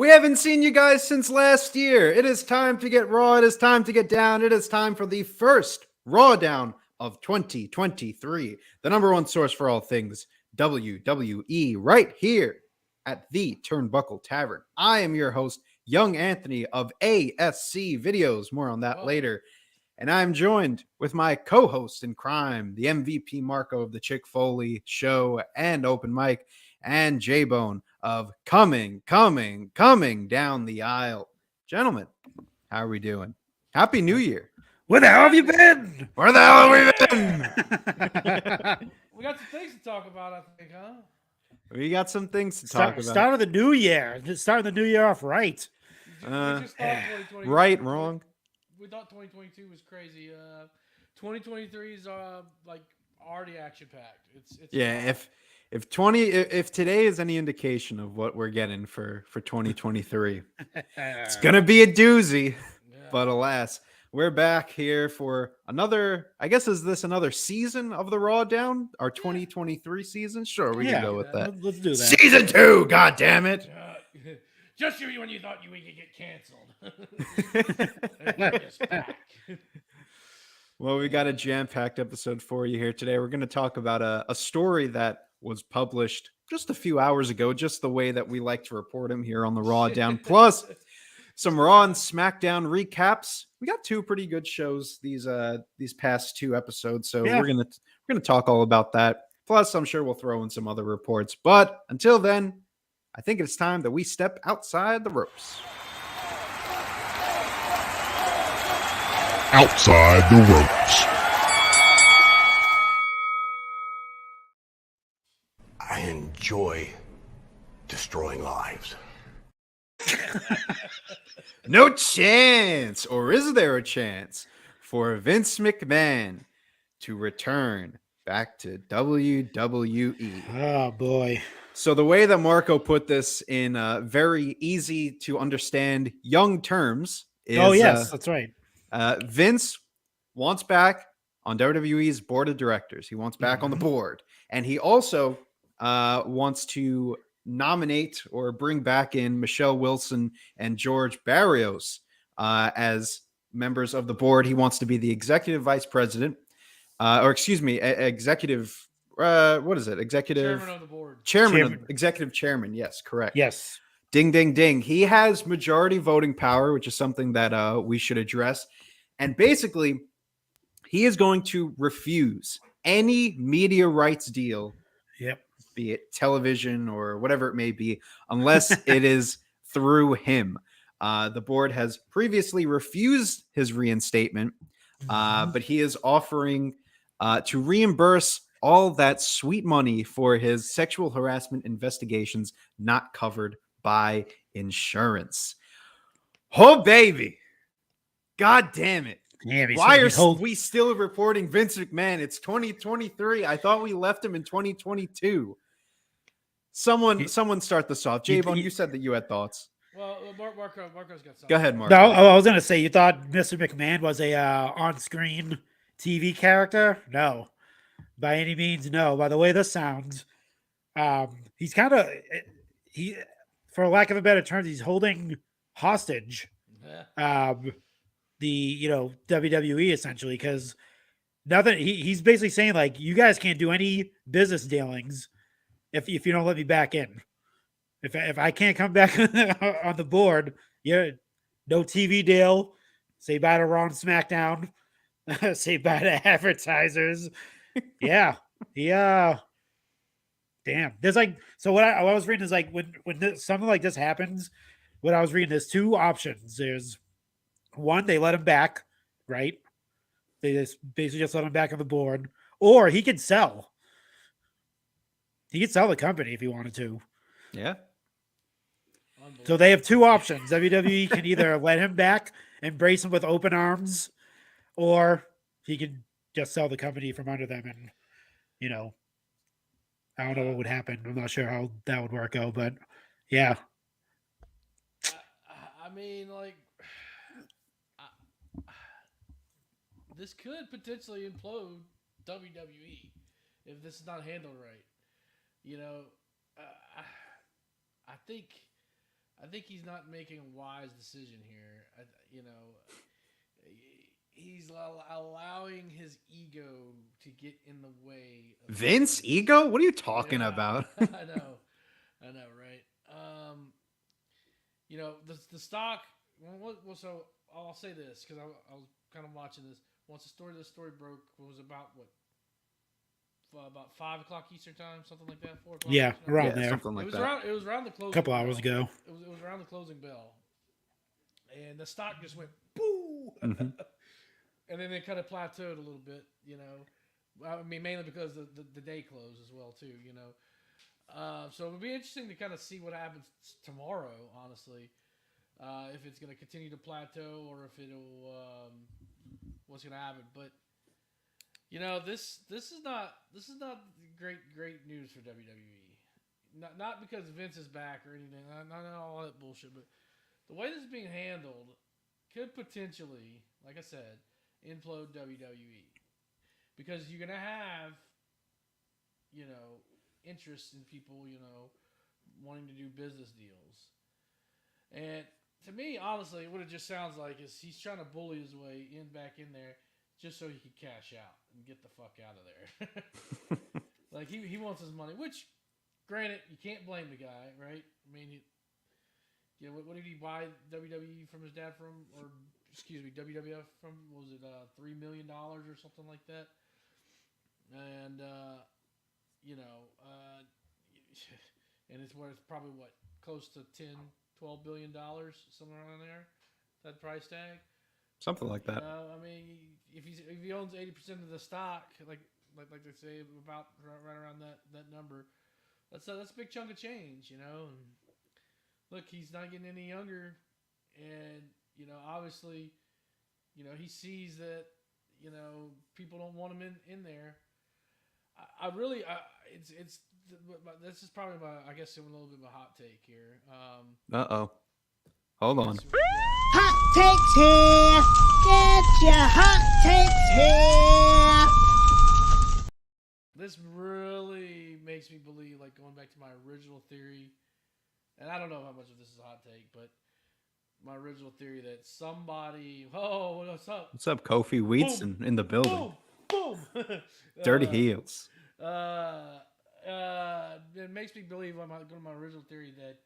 We haven't seen you guys since last year. It is time to get raw. It is time to get down. It is time for the first Raw Down of 2023. The number one source for all things WWE right here at the Turnbuckle Tavern. I am your host, Young Anthony of ASC Videos. More on that later. And I'm joined with my co-host in crime, the MVP Marco of the Chick Foley show and open mic, and J-Bone of coming down the aisle. Gentlemen, how are we doing? Happy New Year. Where the hell have you been? Where the hell have we been? We got some things to talk about, I think, huh? We got some things to talk about. Start of the new year. Just starting the new year off right. We just thought 2020 right, wrong. We thought 2022 was crazy. 2023 is like already action packed. It's yeah. If today is any indication of what we're getting for 2023, it's gonna be a doozy. Yeah. But alas, we're back here for another. I guess is this another season of the Raw Down? Our 2023 season? Sure, we can go with that. Let's do that. Season 2. God damn it! Just when you thought you would get canceled. Well, we got a jam-packed episode for you here today. We're going to talk about a story that was published just a few hours ago, just the way that we like to report them here on the Raw Down. Plus, some Raw and SmackDown recaps. We got two pretty good shows these past two episodes, so we're gonna talk all about that. Plus, I'm sure we'll throw in some other reports. But until then, I think it's time that we step outside the ropes. Outside the ropes. I enjoy destroying lives. No chance, or is there a chance for Vince McMahon to return back to WWE? Oh boy. So the way that Marco put this in very easy to understand young terms is that's right. Vince wants back on WWE's board of directors. He wants back on the board. And he also wants to nominate or bring back in Michelle Wilson and George Barrios as members of the board. He wants to be the executive vice president, executive. What is it? Executive chairman of the board. Executive chairman. Yes, correct. Yes. Ding, ding, ding. He has majority voting power, which is something that we should address. And basically, he is going to refuse any media rights deal, be it television or whatever it may be, unless it is through him. The board has previously refused his reinstatement, but he is offering to reimburse all that sweet money for his sexual harassment investigations not covered by insurance. Oh, baby. God damn it. Yeah, why are we still reporting Vince McMahon? It's 2023. I thought we left him in 2022. Someone start this off. J-Bone, you said that you had thoughts. Well, Marco's got something. Go ahead, Marco. No, I was going to say, you thought Mr. McMahon was a on-screen TV character? No. By any means, no. By the way this sounds, he's kind of, for lack of a better term, he's holding hostage the WWE essentially, because nothing. He's basically saying like, you guys can't do any business dealings if you don't let me back in. If I can't come back on the board, no TV deal. Say bye to Raw and SmackDown. Say bye to advertisers. Yeah. Damn. There's like, so what I was reading is like when something like this happens, what I was reading is two options. There's one, they let him back, right? They just basically just let him back on the board, or he could sell. He could sell the company if he wanted to. Yeah. So they have two options. WWE can either let him back, embrace him with open arms, or he can just sell the company from under them. And, I don't know what would happen. I'm not sure how that would work out, but yeah. I mean, like, this could potentially implode WWE if this is not handled right. I think I think he's not making a wise decision here. You know, he's allowing his ego to get in the way. Of Vince things. ego? What are you talking Yeah, about? I know, right? You know, the stock. Well, so I'll say this because I was kind of watching this. Once this story broke, it was about about 5 o'clock Eastern time, something like that. 4 o'clock. Yeah, Eastern time? around Yeah, there. something like It was that. around the closing. A couple bell. hours ago. It was around the closing bell, and the stock just went boo, Mhm. and then it kind of plateaued a little bit. You know, I mean mainly because the day closed as well too. You know, so it'll be interesting to kind of see what happens tomorrow. Honestly, if it's going to continue to plateau or if it'll what's going to happen, but. You know, this is not great news for WWE. Not because Vince is back or anything. Not all that bullshit, but the way this is being handled could potentially, like I said, implode WWE because you're gonna have, you know, interest in people, you know, wanting to do business deals, and to me, honestly, what it just sounds like is he's trying to bully his way back in there. Just so he could cash out and get the fuck out of there. Like, he wants his money, which, granted, you can't blame the guy, right? I mean, you know, what did he buy WWE from his dad from? Or, excuse me, WWF from? Was it $3 million or something like that? And, you know, and it's worth probably, close to $10-12 billion, somewhere around there, that price tag. Something like that. I mean, if he owns 80% of the stock, like they say, about right around that number, that's a big chunk of change, you know. And look, he's not getting any younger, and you know, obviously, you know, he sees that, you know, people don't want him in there. It's this is probably I guess a little bit of a hot take here. Uh-oh. Hold on. Hot takes here. Get your hot takes here. This really makes me believe, like going back to my original theory, and I don't know how much of this is a hot take, but my original theory that somebody, what's up? What's up, Kofi Wheatson in the building? Boom! Dirty heels. It makes me believe on my original theory that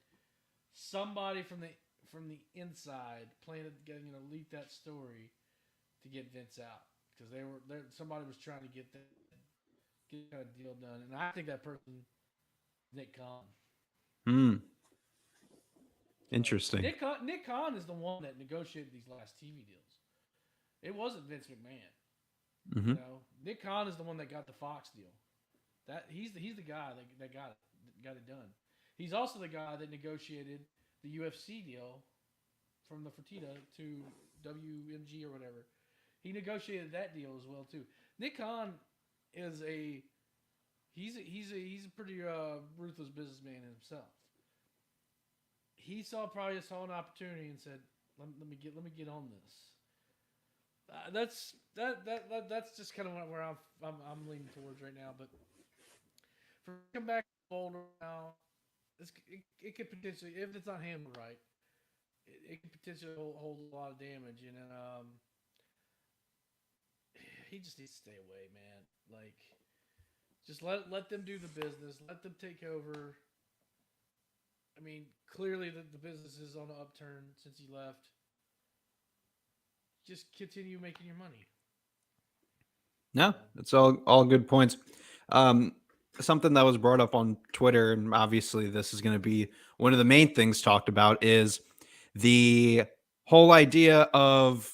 somebody from the inside planted, you know, leaked that story to get Vince out because somebody was trying to get that deal done, and I think that person, Nick Khan. Interesting. Nick Khan is the one that negotiated these last TV deals. It wasn't Vince McMahon. Mm-hmm. You know, Nick Khan is the one that got the Fox deal. That he's the guy that got it done. He's also the guy that negotiated the UFC deal from the Fertitta to WMG or whatever. He negotiated that deal as well too. Nick Khan is he's a pretty ruthless businessman himself. He probably saw an opportunity and said, "Let me get on this." That's just kind of where I'm leaning towards right now. But for come back to Boulder now, it could potentially, if it's not handled right, it could potentially hold a lot of damage. And he just needs to stay away, man. Like, just let them do the business. Let them take over. I mean, clearly the business is on the upturn since he left. Just continue making your money. No, it's all good points. Something that was brought up on Twitter, and obviously this is going to be one of the main things talked about, is the whole idea of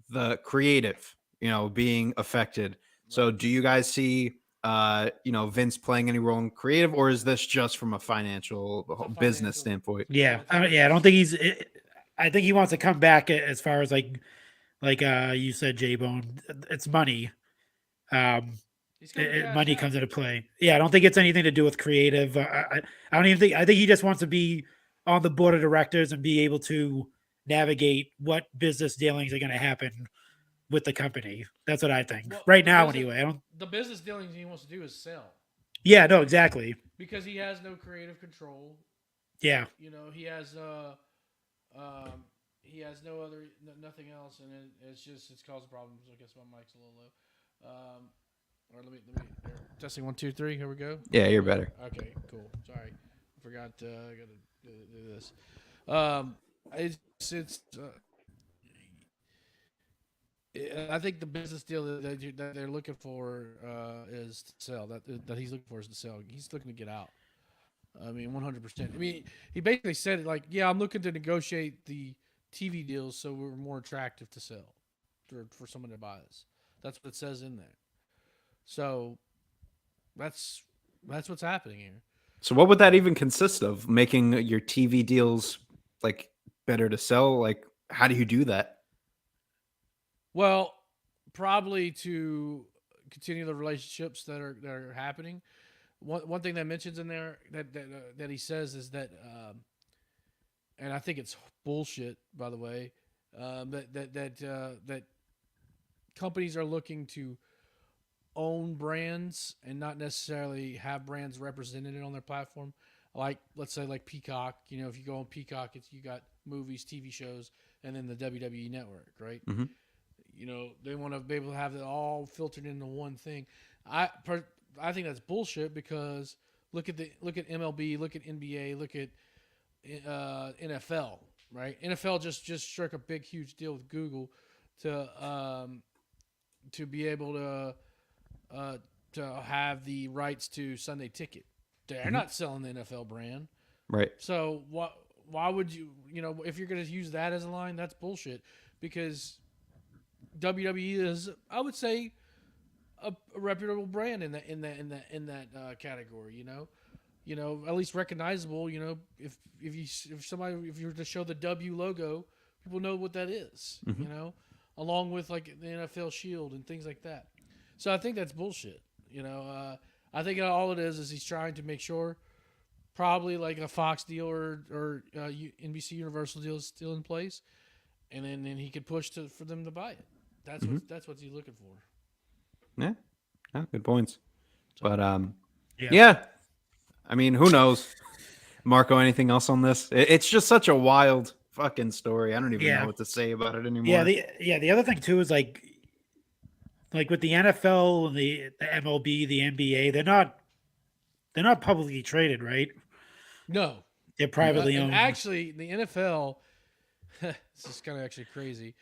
the creative, you know, being affected. So do you guys see you know, Vince playing any role in creative, or is this just from a financial business standpoint? Yeah, I don't think he's. I think he wants to come back as far as like you said, J-Bone. It's money. Money comes into play. Yeah, I don't think it's anything to do with creative. I don't even think. I think he just wants to be on the board of directors and be able to navigate what business dealings are going to happen with the company. That's what I think. Well, right now, anyway. The business dealings he wants to do is sell. Yeah, no, exactly. Because he has no creative control. Yeah. You know, he has nothing else, and it's causing problems. I guess my mic's a little low. Or let me testing 1 2 3. Here we go. Yeah, you're better. Okay, cool. Sorry, I forgot. I gotta do this. It's I think the business deal that they're looking for is to sell. That he's looking for is to sell. He's looking to get out. I mean, 100%. I mean, he basically said it like, yeah, I'm looking to negotiate the TV deals so we're more attractive to sell for someone to buy us. That's what it says in there. So that's what's happening here. So what would that even consist of? Making your TV deals like better to sell? Like, how do you do that? Well, probably to continue the relationships that are happening. One thing that mentions in there that he says is that, and I think it's bullshit, by the way, that companies are looking to own brands and not necessarily have brands represented on their platform. Like, let's say, like Peacock. You know, if you go on Peacock, you got movies, TV shows, and then the WWE Network, right? Mm-hmm. You know, they want to be able to have it all filtered into one thing. I think that's bullshit because look at MLB, look at NBA, look at NFL, right? NFL just struck a big, huge deal with Google to be able to have the rights to Sunday Ticket. They're not selling the NFL brand, Right. so why would you if you're going to use that as a line, that's bullshit because WWE is, I would say, a reputable brand in that category. You know, at least recognizable. You know, if you were to show the W logo, people know what that is. Mm-hmm. You know, along with like the NFL Shield and things like that. So I think that's bullshit. You know, I think all it is he's trying to make sure, probably like a Fox deal or NBC Universal deal is still in place, and then he could push for them to buy it. That's what he's looking for. Yeah. Yeah, good points. But Yeah. yeah. I mean, who knows? Marco, anything else on this? It's just such a wild fucking story. I don't even know what to say about it anymore. Yeah, the other thing too is like with the NFL, the MLB, the NBA, they're not publicly traded, right? No, They're privately owned. Actually, the NFL, this is kind of actually crazy.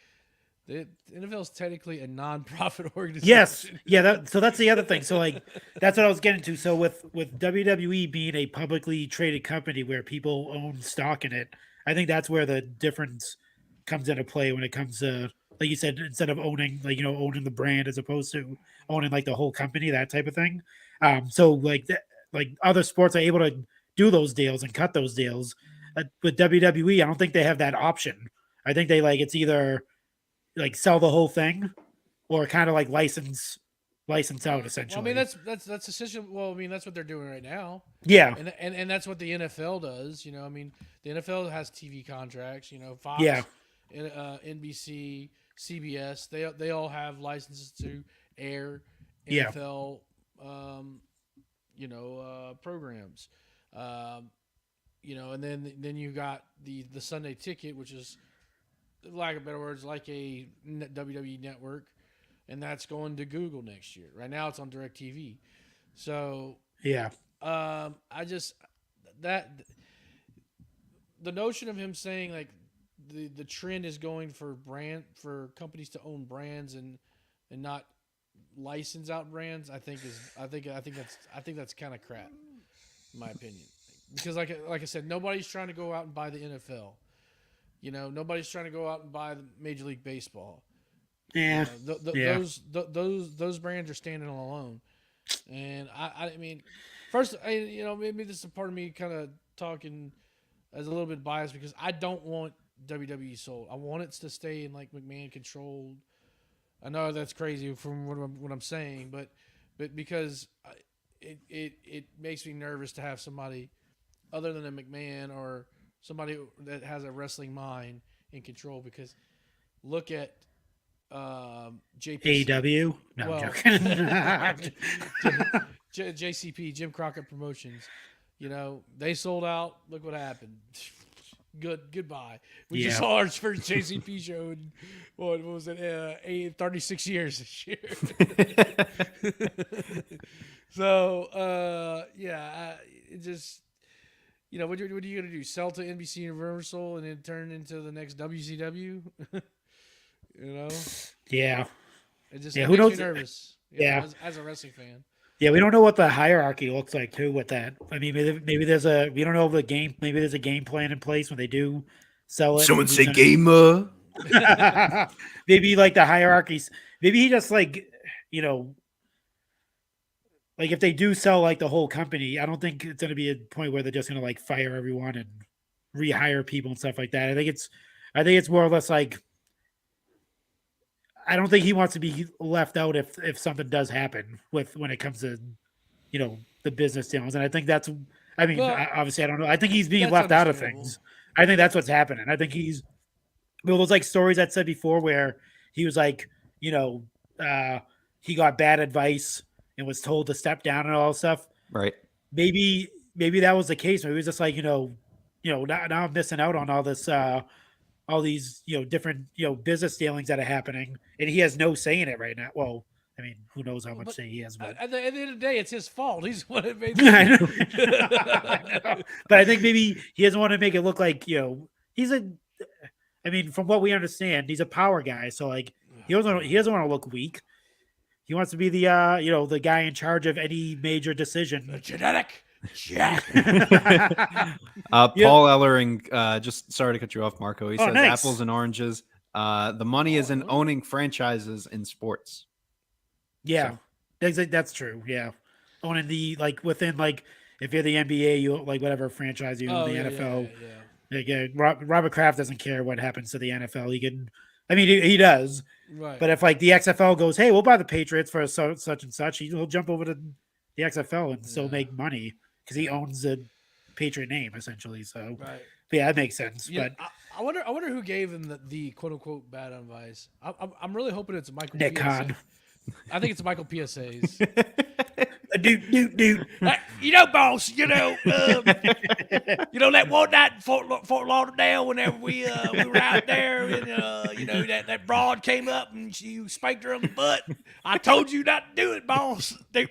The NFL is technically a non-profit organization. Yes, yeah. So that's the other thing. So like, that's what I was getting to. So with WWE being a publicly traded company where people own stock in it, I think that's where the difference comes into play when it comes to, like you said, instead of owning owning the brand as opposed to owning like the whole company, that type of thing. So like other sports are able to do those deals and cut those deals. With WWE, I don't think they have that option. I think they it's either like sell the whole thing or kind of like license out essentially. Well, I mean, that's essentially, well, I mean, that's what they're doing right now. Yeah. And that's what the NFL does. You know, I mean, the NFL has TV contracts, Fox, NBC, CBS, they all have licenses to air NFL, programs. And then you got the Sunday Ticket, which is, lack of better words, like a WWE network, and that's going to Google next year. Right now, it's on DirecTV. So I just the notion of him saying like the trend is going for companies to own brands and not license out brands. I think that's kind of crap, in my opinion. Because like I said, nobody's trying to go out and buy the NFL. Nobody's trying to go out and buy the Major League Baseball. Yeah. Those brands are standing alone. And I mean, first, maybe this is a part of me kind of talking as a little bit biased because I don't want WWE sold. I want it to stay in like McMahon controlled. I know that's crazy from what I'm saying, but because it makes me nervous to have somebody other than a McMahon or somebody that has a wrestling mind in control, because look at JP. AEW? No, I'm joking. JCP, Jim Crockett Promotions. You know, they sold out. Look what happened. Goodbye. We Yeah. just saw our first JCP show in, what was it, 36 years this year. So, it just, you know, what are you going to do? Sell to NBC Universal and then turn into the next WCW? You know? Yeah. It just Yeah, it who makes knows? me nervous. Yeah. As a wrestling fan. Yeah, we don't know what the hierarchy looks like too with that. I mean, maybe there's a we don't know the game. Maybe there's a game plan in place when they do sell it. Someone Maybe say some- gamer. maybe like the hierarchies. Maybe he just like like if they do sell like the whole company, I don't think it's going to be a point where they're just going to like fire everyone and rehire people and stuff like that. I think it's more or less like. I don't think he wants to be left out if something does happen when it comes to, the business dealings. And I think that's, I mean, Well, obviously I don't know. I think he's being that's left out of understandable. things. I think that's what's happening. I think those like stories I said before where he was like, he got bad advice and was told to step down and all that stuff. Right. Maybe that was the case. Maybe it was just like, now I'm missing out on all this, all these different business dealings that are happening, and he has no say in it right now. Well, I mean, who knows how much say he has? But At the end of the day, it's his fault. He's what it made. I know. I know. But I think maybe he doesn't want to make it look like he's a. I mean, from what we understand, he's a power guy. So like he doesn't want to look weak. He wants to be the the guy in charge of any major decision. Genetic. Yeah. Paul Ellering, just sorry to cut you off, Marco. He says nice. apples and oranges. The money is in owning franchises in sports. Yeah, that's true. Yeah, owning the within if you're the NBA, you like whatever franchise you own. The NFL. Yeah. Robert Kraft doesn't care what happens to the NFL. He can. I mean, he does. Right. But if the XFL goes, hey, we'll buy the Patriots for such and such, he'll jump over to the XFL and still make money because he owns the Patriot name essentially. So Right. yeah, that makes sense. Yeah, But I wonder who gave him the quote unquote bad advice. I'm really hoping it's Michael. Nick PSA. Khan. I think it's Michael PSA's. dude. Boss, that one night in Fort Lauderdale, whenever we were out there, and that broad came up and you spanked her on the butt. I told you not to do it, boss. Do.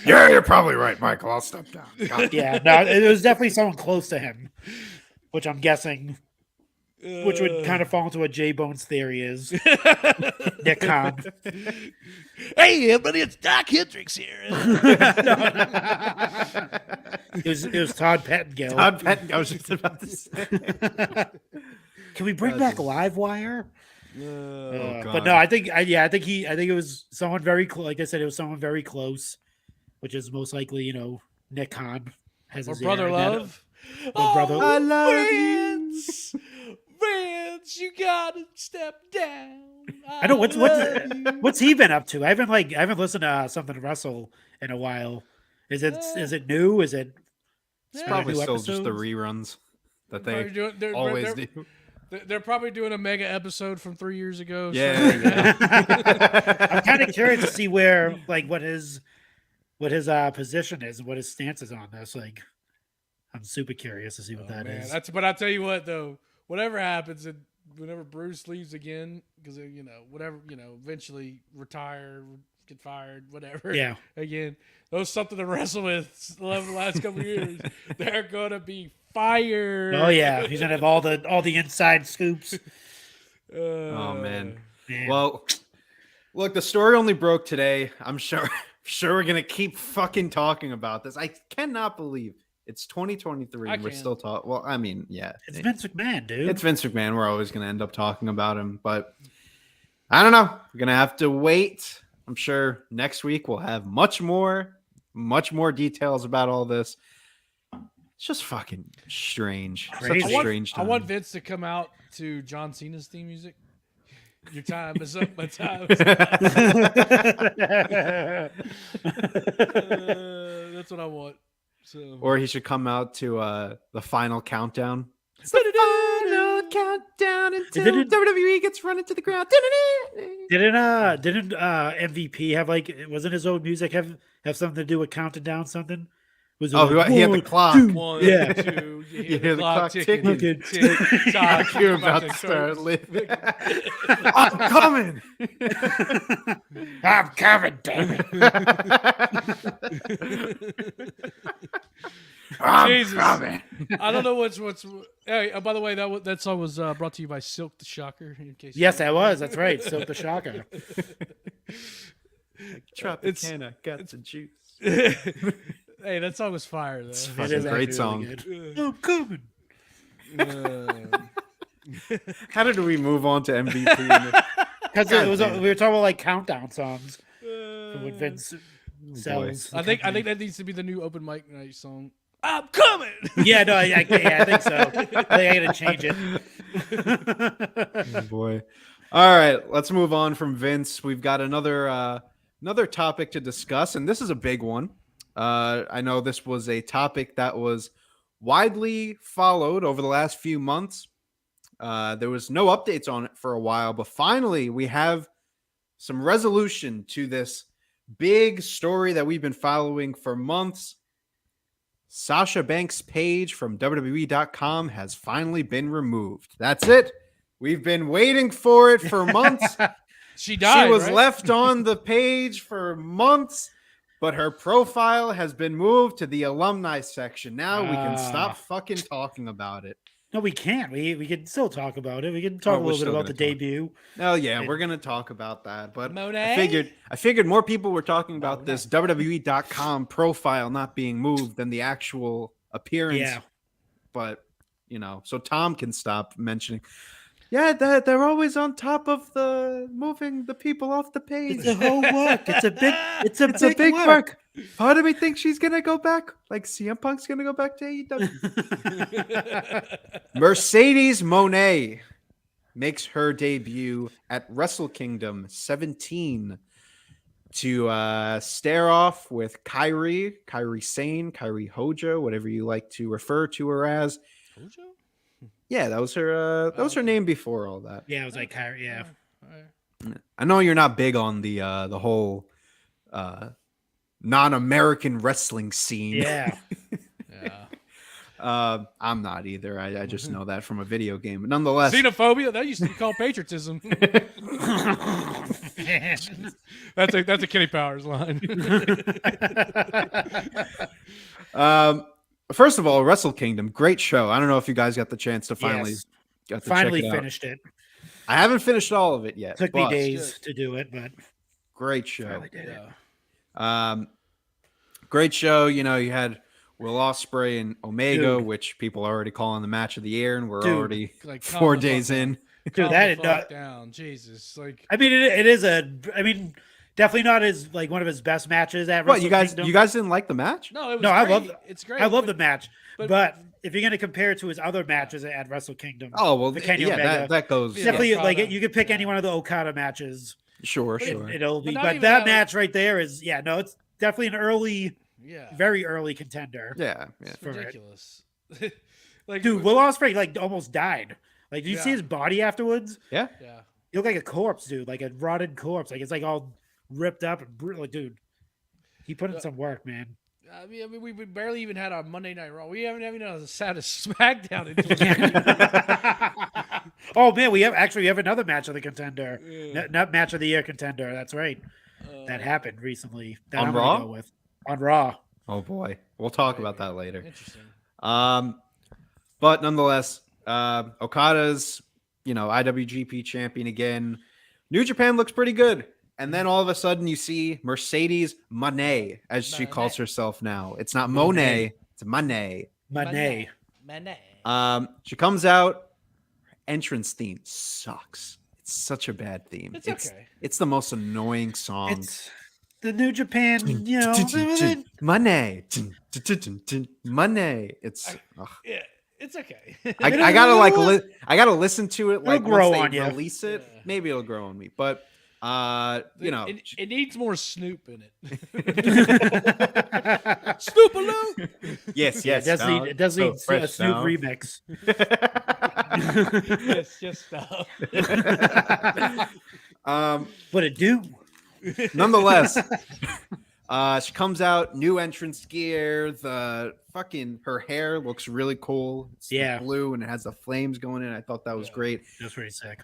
Yeah, you're probably right, Michael. I'll step down. God. Yeah, no, it was definitely someone close to him, which I'm guessing. Which would kind of fall into what J Bone's theory is. Nick Khan. Hey, everybody, it's Doc Hendricks here. It was Todd Pettengill. I was just about to say. Can we bring back Livewire? God. But no, I think it was someone very close. Like I said, it was someone very close, which is most likely Nick Khan has Or his Brother ear. Love. Brother- I love Vince, Vince, you gotta step down. I know love you. what's he been up to. I haven't listened to something to wrestle in a while. Is it new? Is it? It's Yeah. probably new still just the episodes? reruns that they Probably doing- they're- always they're- do. They're probably doing a mega episode from 3 years ago. Yeah. I'm kind of curious to see where what his position is and what his stance is on this. I'm super curious to see what that is. But I'll tell you what though, whatever happens, and whenever Bruce leaves again, because eventually retire, get fired, whatever. Yeah. Again, those something to wrestle with the last couple of years. They're gonna be fired. Oh yeah, he's gonna have all the inside scoops. Oh man. Man. Well, look, the story only broke today. I'm sure we're gonna keep fucking talking about this. I cannot believe it's 2023 and we're can. still talking. Well, I mean, yeah, It's Vince McMahon, dude. it's Vince McMahon. We're always gonna end up talking about him, but I don't know. We're gonna have to wait. I'm sure next week we'll have much more details about all this. It's just fucking strange. Crazy. Such a strange I time. want Vince to come out to John Cena's theme music. Your time is up. My time is up. That's what I want. So Or he should come out to the final countdown. It's the final countdown until didn't- WWE gets run into the ground. Didn't MVP have like wasn't his own music have something to do with counting down something? Was it Oh, like, he had the 1, clock. 2, One, Yeah. two, you You hear the clock ticking. ticking. Tick, tock, You're about to start living. I'm coming. I'm coming, damn it. I'm Jesus. coming. I don't know what's. Hey, by the way, that song was brought to you by Silk the Shocker. In case Yes, that was. That's right. Silk the Shocker. Tropicana got the juice. Hey, that song was fire though. It's It fucking is great actually song. really good. I'm coming. How did we move on to MVP? Because God it was damn it. we were talking about like countdown songs from when Vince sells. the I think company. that needs to be the new open mic night song. I'm coming. Yeah, no, I think so. I think I gotta change it. Oh boy. All right, let's move on from Vince. We've got another topic to discuss, and this is a big one. I know this was a topic that was widely followed over the last few months. There was no updates on it for a while, but finally we have some resolution to this big story that we've been following for months. Sasha Banks' page from WWE.com has finally been removed. That's it. We've been waiting for it for months. She died. She was right? left on the page for months, but her profile has been moved to the alumni section. Now we can stop fucking talking about it. No, we can't. We can still talk about it. We can talk Oh, a we're little bit still about the gonna talk. debut. Oh yeah, It- we're gonna talk about that. But Monet? I figured more people were talking about this WWE.com profile not being moved than the actual appearance. Yeah. But so Tom can stop mentioning. Yeah, they're always on top of the moving the people off the page. It's a whole work. It's a big. It's It's a big work. Part of me thinks she's gonna go back, like CM Punk's gonna go back to AEW. Mercedes Moné makes her debut at Wrestle Kingdom 17 to stare off with Kairi Sane, Kairi Hojo, whatever you like to refer to her as. Hojo? Yeah, that was her. That was her name before all that. Yeah, it was like yeah. I know you're not big on the whole non-American wrestling scene. Yeah. Yeah. I'm not either. I just know that from a video game. But nonetheless, Xenophobia? That used to be called patriotism. That's a Kenny Powers line. First of all, Wrestle Kingdom, great show. I don't know if you guys got the chance to finally Yes. got to Finally check it out. finished it. I haven't finished all of it yet. Took me but days to do it, but Great show. finally did it. Yeah. Great show. You had Will Ospreay and Omega, Dude. which people are already calling the match of the year, and we're Dude. already Like, calm 4 the days fuck in. Dude, Calm that the is fuck not. down. Jesus. Like, I mean, it is definitely not as like one of his best matches at What Wrestle you guys? Kingdom. You guys didn't like the match? no, it was No, I great. love- It's great. I love the match, but- but if you're gonna compare it to his other matches at Wrestle Kingdom, Oh well, The Kenny yeah, Omega. that goes. Yeah. definitely like Okada. you could pick any one of the Okada matches. Sure, But sure. It'll be, But not but even that that, match right there is it's definitely an early, Yeah. very early contender. Yeah, yeah. It's for it. ridiculous. Like, Dude, Will Ospreay like almost died. Like, did you see Yeah. his body afterwards? Yeah. Yeah. He looked like a corpse, dude, like a rotted corpse. Like it's like all ripped up and brutal. Like, dude, he put in some work, man. I mean, we barely even had our Monday Night Raw. We haven't even had a saddest SmackDown in 20 Oh man, we have another match of the contender, Yeah. not match of the year contender. That's right. That happened recently. That On I'm gonna Raw? go with. On Raw. Oh boy, we'll talk about that later. Interesting. But nonetheless, Okada's IWGP champion again. New Japan looks pretty good, and then all of a sudden you see Mercedes Moné, as she calls herself now. It's not Monet, it's Moné. Monet. Manet. She comes out. Her entrance theme sucks. It's such a bad theme. It's okay. It's the most annoying song. It's the New Japan, Money. Money. It's ugh. Yeah, it's okay. I gotta I gotta listen to it like It'll grow once on they ya. release it. Yeah. Maybe it'll grow on me. But it needs more Snoop in it. Snoop-a-loo. Yes, Yeah, it does need a Snoop remix. Yes, just stop. But it do. Nonetheless, she comes out, new entrance gear. Her hair looks really cool. It's blue and it has the flames going in. I thought that was great. That's pretty sick.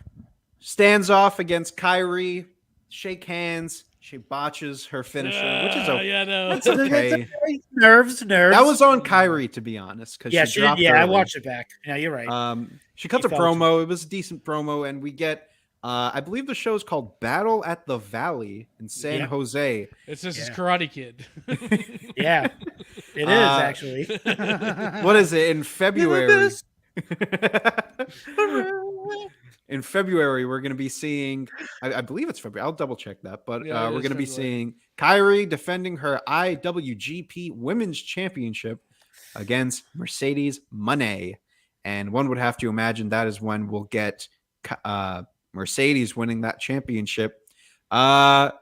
Stands off against Kyrie, shake hands. She botches her finisher, which is okay. Yeah, no. That's okay. Nerves. That was on Kyrie, to be honest, because she dropped did. Yeah, early. I watched it back. Yeah, you're right. She cuts a promo. It was a decent promo, and we get. I believe the show is called Battle at the Valley in San Jose. It's just his Karate Kid. Yeah, it is actually. What is it in February? In February, we're going to be seeing. I believe it's February. I'll double check that, but we're going to be seeing Kyrie defending her IWGP Women's Championship against Mercedes Moné, and one would have to imagine that is when we'll get Mercedes winning that championship. What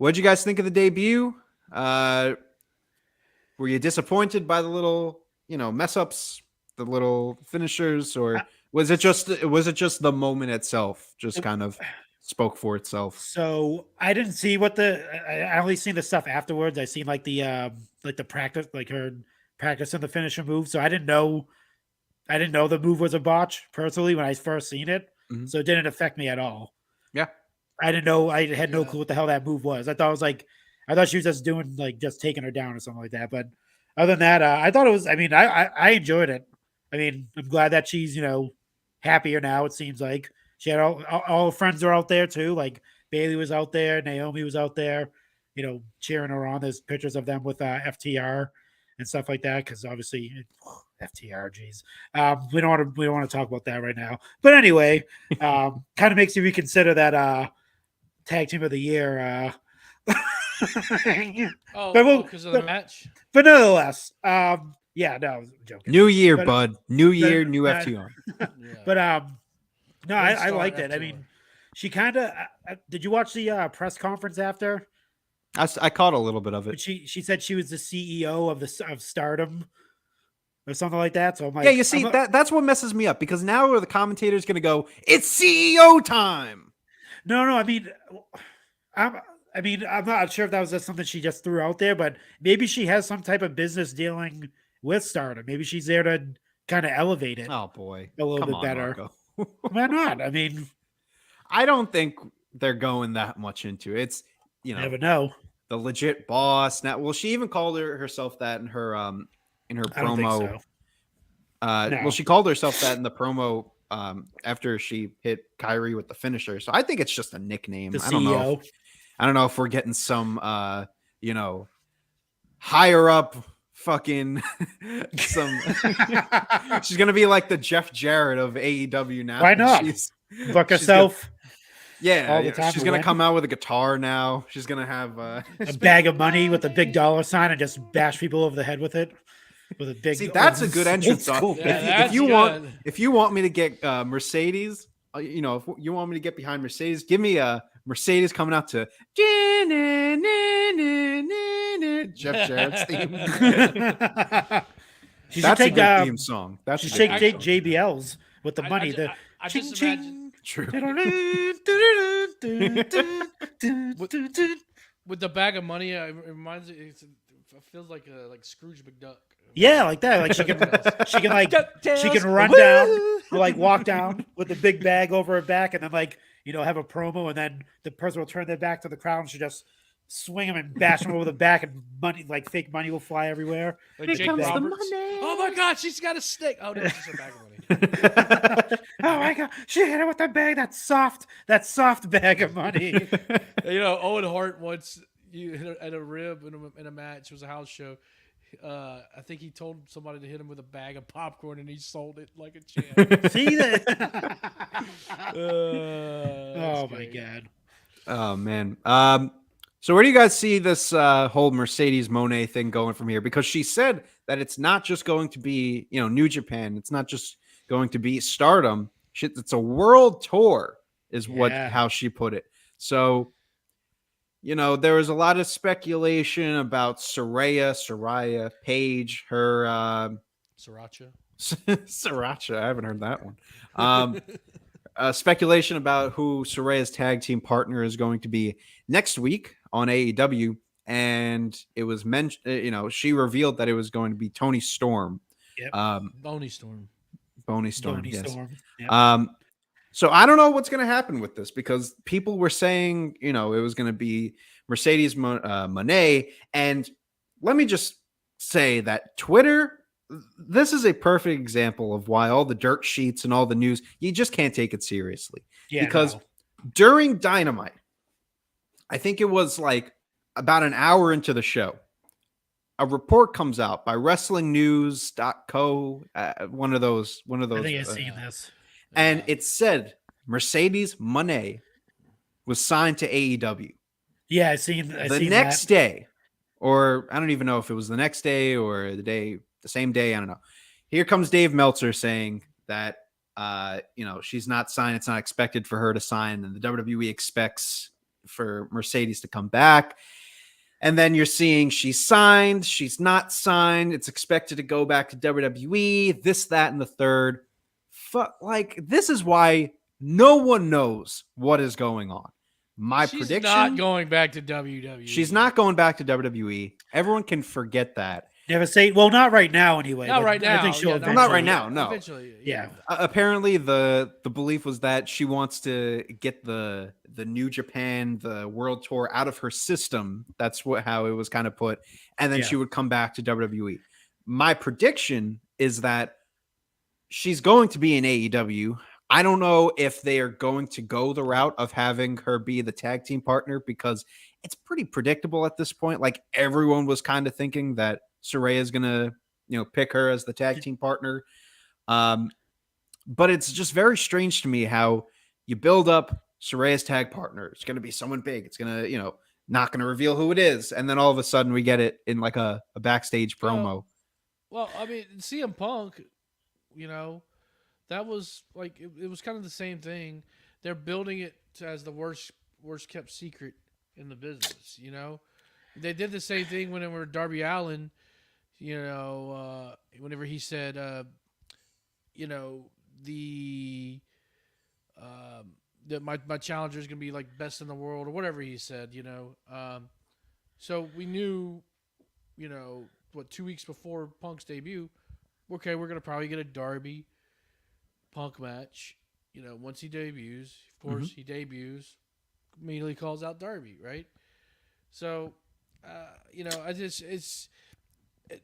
did you guys think of the debut? Were you disappointed by the little, mess ups, the little finishers, or was it just the moment itself just kind of spoke for itself? So I didn't see I only seen the stuff afterwards. I seen like the practice, like her practicing the finisher move. So I didn't know the move was a botch personally when I first seen it. Mm-hmm. So it didn't affect me at all. Yeah. I didn't know. I had no clue what the hell that move was. I thought she was just doing just taking her down or something like that. But other than that, I thought it was, I enjoyed it. I'm glad that she's, happier now. It seems like she had all her friends are out there too. Like Bailey was out there. Naomi was out there, cheering her on. There's pictures of them with FTR and stuff like that. Cause obviously FTR, geez. We don't want to talk about that right now. But anyway, kind of makes you reconsider that tag team of the year. Because of the match. But nonetheless, yeah, no, I was joking. New year, bud. New year, new FTR. But no, I liked it. FTR. She kind of. Did you watch the press conference after? I caught a little bit of it. But she said she was the CEO of Stardom or something like that. So I'm like, yeah, you see, that's what messes me up because now the commentator's going to go, it's CEO time. No, I'm not sure if that was just something she just threw out there, but maybe she has some type of business dealing with Stardom. Maybe she's there to kind of elevate it. Oh boy, a little bit better. Why not? I don't think they're going that much into it. It's never know. The legit boss. Now, well, she even called herself that in her promo. I don't think so. No. Well, she called herself that in the promo after she hit Kyrie with the finisher. So I think it's just a nickname. The CEO. I don't know if we're getting some, higher up fucking some. She's gonna be like the Jeff Jarrett of AEW now. Why not? Book herself. All the time she's gonna come out with a guitar now. She's gonna have a bag of money with a big dollar sign and just bash people over the head with it. With a big. See, that's a good entrance song. Cool. If you want me to get Mercedes, if you want me to get behind Mercedes, give me a Mercedes coming out to Jeff Jarrett's theme. That's a good theme song. She should take JBLs with the money. I just imagine. True. With the bag of money, it reminds me. It feels like Scrooge McDuck. Yeah, like that. Like she can run down or like walk down with the big bag over her back, and then have a promo, and then the person will turn their back to the crowd and she'll just swing them and bash them over the back, and money, fake money, will fly everywhere. Like Jake Roberts. Oh my God, she's got a stick. Oh no, it's just a bag of money. Oh my God, she hit it with the bag. That soft bag of money. Owen Hart once hit at a rib in a match. It was a house show. I think he told somebody to hit him with a bag of popcorn, and he sold it like a champ. See that? Oh my God. Oh man. So where do you guys see this whole Mercedes Moné thing going from here? Because she said that it's not just going to be, New Japan. It's not just going to be Stardom. It's a world tour is how she put it. So, there was a lot of speculation about Soraya Page, her Sriracha. Sriracha. I haven't heard that one. Speculation about who Soraya's tag team partner is going to be next week on AEW, and it was mentioned. She revealed that it was going to be Tony Storm. Yep. Boney Storm. Boney Storm. Boney Yes. Storm. Yep. So I don't know what's going to happen with this because people were saying, it was going to be Mercedes Moné. And let me just say that Twitter, this is a perfect example of why all the dirt sheets and all the news, you just can't take it seriously. Yeah, because no. during Dynamite, I think it was like about an hour into the show, a report comes out by WrestlingNews.co, one of those. I think I've seen this. And it said Mercedes Moné was signed to AEW. Yeah, I seen the next day, or I don't even know if it was the next day or the same day. I don't know. Here comes Dave Meltzer saying that, she's not signed. It's not expected for her to sign. And the WWE expects for Mercedes to come back. And then you're seeing she's signed. She's not signed. It's expected to go back to WWE, this, that, and the third. This is why no one knows what is going on. She's prediction: not going back to WWE. She's not going back to WWE. Everyone can forget that. Never say. Well, not right now, anyway. Not right now. I think she'll Yeah, eventually. not right now. No. Eventually, Yeah. Apparently, the belief was that she wants to get the New Japan, the World Tour, out of her system. That's how it was kind of put, and then she would come back to WWE. My prediction is that she's going to be in AEW. I don't know if they are going to go the route of having her be the tag team partner because it's pretty predictable at this point. Like everyone was kind of thinking that Saraya is going to, pick her as the tag team partner. But it's just very strange to me how you build up Saraya's tag partner. It's going to be someone big. It's going to, not going to reveal who it is. And then all of a sudden we get it in like a backstage promo. Well, I mean, CM Punk, that was like it was kind of the same thing. They're building it as the worst kept secret in the business. They did the same thing whenever Darby Allin, whenever he said, that my challenger is gonna be like best in the world or whatever he said. So we knew, 2 weeks before Punk's debut, okay, we're gonna probably get a Darby Punk match. Once he debuts, of course, he debuts, immediately calls out Darby, right? So,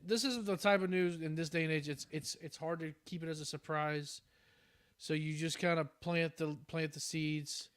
this is the type of news in this day and age. It's hard to keep it as a surprise. So you just kind of plant the seeds.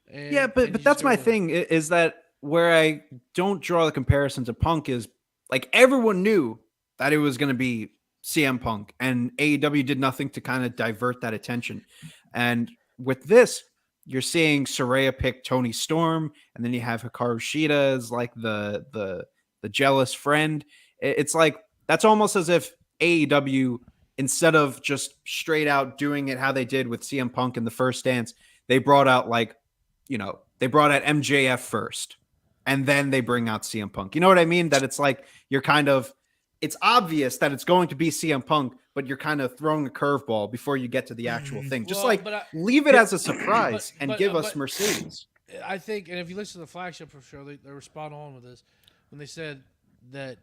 But that's my thing is that where I don't draw the comparison to Punk is like everyone knew that it was going to be CM Punk, and AEW did nothing to kind of divert that attention. And with this, you're seeing Saraya pick Tony Storm, and then you have Hikaru Shida as like the jealous friend. It's like that's almost as if AEW, instead of just straight out doing it how they did with CM Punk in the first dance, they brought out they brought out MJF first, and then they bring out CM Punk. You know what I mean? That it's like it's obvious that it's going to be CM Punk, but you're kind of throwing a curveball before you get to the actual thing. Just leave it as a surprise and give us Mercedes. I think, and if you listen to the flagship show, they were spot on with this when they said that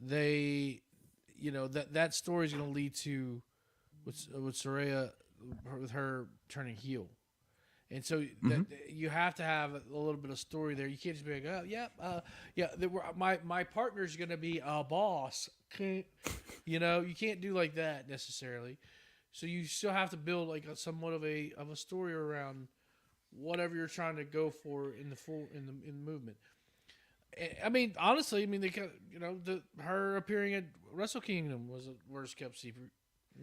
that story is going to lead to with Saraya, with her turning heel. And so you have to have a little bit of story there. You can't just be like, my partner's going to be a boss. You can't do like that necessarily. So you still have to build like somewhat of a story around whatever you're trying to go for in the movement. I mean, honestly, they her appearing at Wrestle Kingdom was the worst kept secret.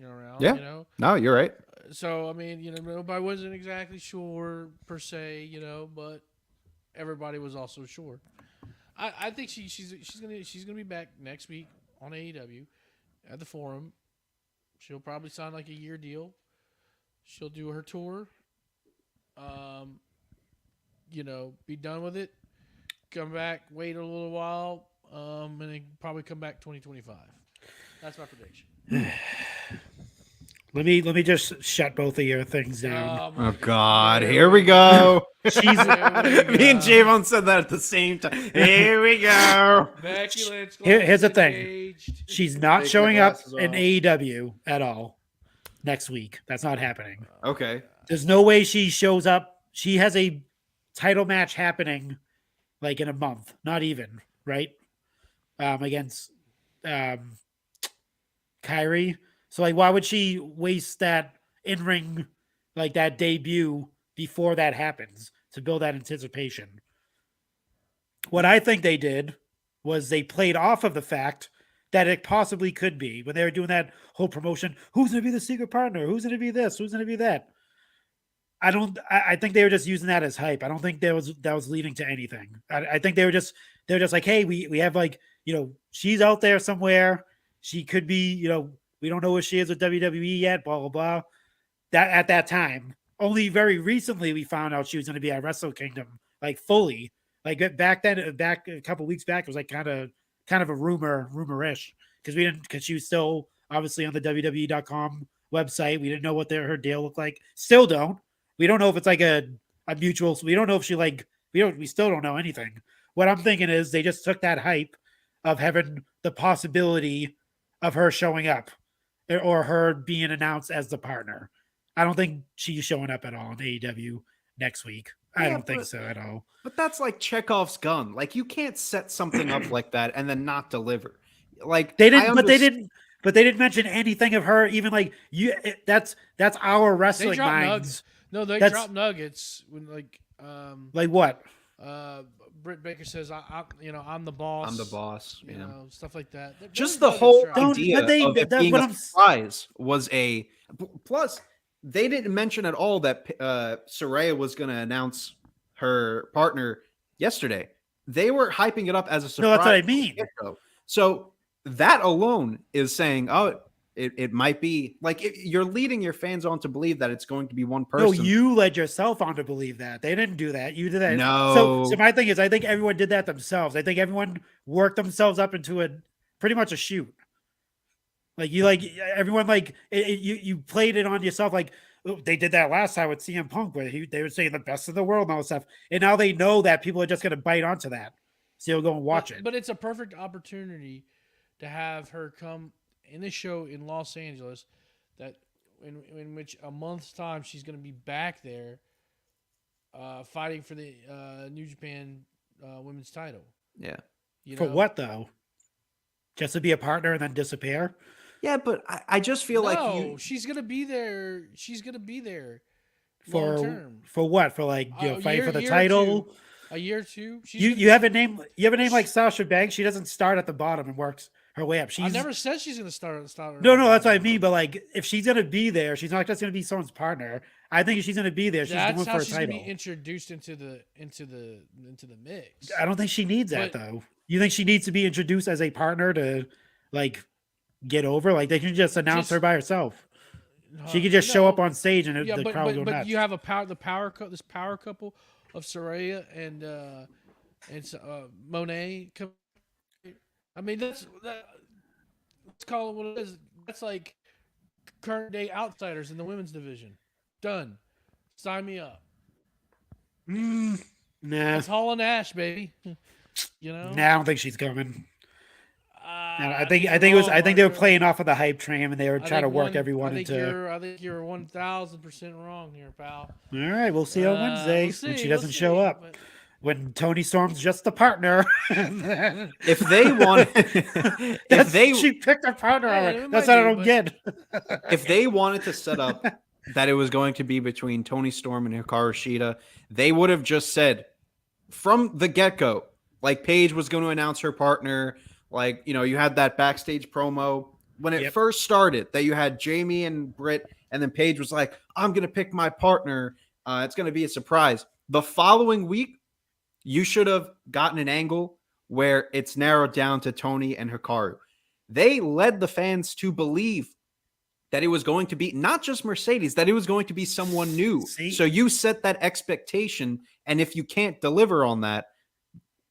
Around. Yeah. No, you're right. So I mean, nobody wasn't exactly sure per se, but everybody was also sure. I think she's gonna be back next week on AEW at the Forum. She'll probably sign like a year deal. She'll do her tour. be done with it, come back, wait a little while, and then probably come back 2025. That's my prediction. Let me just shut both of your things down. my Oh God, There here we go. She's There we Me and go. Javon said that at the same time. Here we go. Becky Lynch. Here's the thing. engaged. She's not Take showing your up glasses in off. AEW at all next week. That's not happening. Okay. There's no way she shows up. She has a title match happening like in a month, not even, right? Against Kyrie. So like why would she waste that in-ring like that debut before that happens to build that anticipation? What I think they did was they played off of the fact that it possibly could be when they were doing that whole promotion. Who's going to be the secret partner? Who's going to be this? Who's going to be that? I think they were just using that as hype. I don't think that was leading to anything. I think they were just like, hey, we have like, she's out there somewhere. She could be, we don't know where she is with WWE yet, blah, blah, blah. That at that time, only very recently we found out she was going to be at Wrestle Kingdom, like fully. Like back then, back a couple weeks back, it was like kind of a rumor-ish because she was still obviously on the WWE.com website. We didn't know what her deal looked like. Still don't. We don't know if it's like a mutual. We don't know if she we still don't know anything. What I'm thinking is they just took that hype of having the possibility of her showing up or her being announced as the partner. I don't think she's showing up at all in AEW next week. I don't think so at all. But that's like Chekhov's gun. Like you can't set something up like that and then not deliver. Like They didn't mention anything of her. Even like that's our They wrestling dropped minds. nuggets. No, they That's- dropped nuggets when Like what? Britt Baker says, I'm the boss. I'm the boss. Yeah. Stuff like that. There Just was the nuggets whole dropped. Don't- idea but they- of it that's being what a I'm- surprise was a plus. They didn't mention at all that Saraya was going to announce her partner yesterday. They were hyping it up as a surprise. No, that's what I from the mean. get-go. So that alone is saying, oh, it might be like you're leading your fans on to believe that it's going to be one person. No, you led yourself on to believe that. They didn't do that. You did that. No. So my thing is, I think everyone did that themselves. I think everyone worked themselves up into pretty much a shoot. Like everyone you played it on yourself. Like they did that last time with CM Punk, where they were saying the best of the world and all that stuff. And now they know that people are just going to bite onto that. So you'll go and watch it. But it's a perfect opportunity to have her come in a show in Los Angeles that in which a month's time she's going to be back there fighting for the New Japan women's title. Yeah. For what though? Just to be a partner and then disappear? Yeah, but I just feel like she's going to be there. She's going to be there For long term. for what? For like fight for the title? A year or two. You have a name like Sasha Banks. She doesn't start at the bottom and works her way up. I never said she's going to start. No, that's what I mean. But like, if she's gonna be there, she's not just gonna be someone's partner. I think if she's gonna be there, she's That's going how for a she's going to title. be introduced into the mix. I don't think she needs that though. You think she needs to be introduced as a partner to like get over? Like they can just announce her by herself. She could just show up on stage and the crowd would go nuts. But you have this power couple of Saraya and Monet. I mean, let's call it what it is. That's like current day outsiders in the women's division. Done. Sign me up. Nah, It's Hall and Ash, baby. Nah, I don't think she's coming. I think they were playing off of the hype train and they were trying to work everyone into. I think you're 1,000% wrong here, pal. All right, we'll see on Wednesday when she doesn't show up. but- When Tony Storm's just the partner. if they want, she picked her partner. Yeah, already. it That's might what I be, don't but- get. if they wanted to set up that it was going to be between Tony Storm and Hikaru Shida, they would have just said from the get-go, like Paige was going to announce her partner. Like, you had that backstage promo when it first started that you had Jamie and Britt, and then Paige was like, I'm going to pick my partner. It's going to be a surprise. The following week, you should have gotten an angle where it's narrowed down to Tony and Hikaru. They led the fans to believe that it was going to be not just Mercedes, that it was going to be someone new. See? So you set that expectation, and if you can't deliver on that,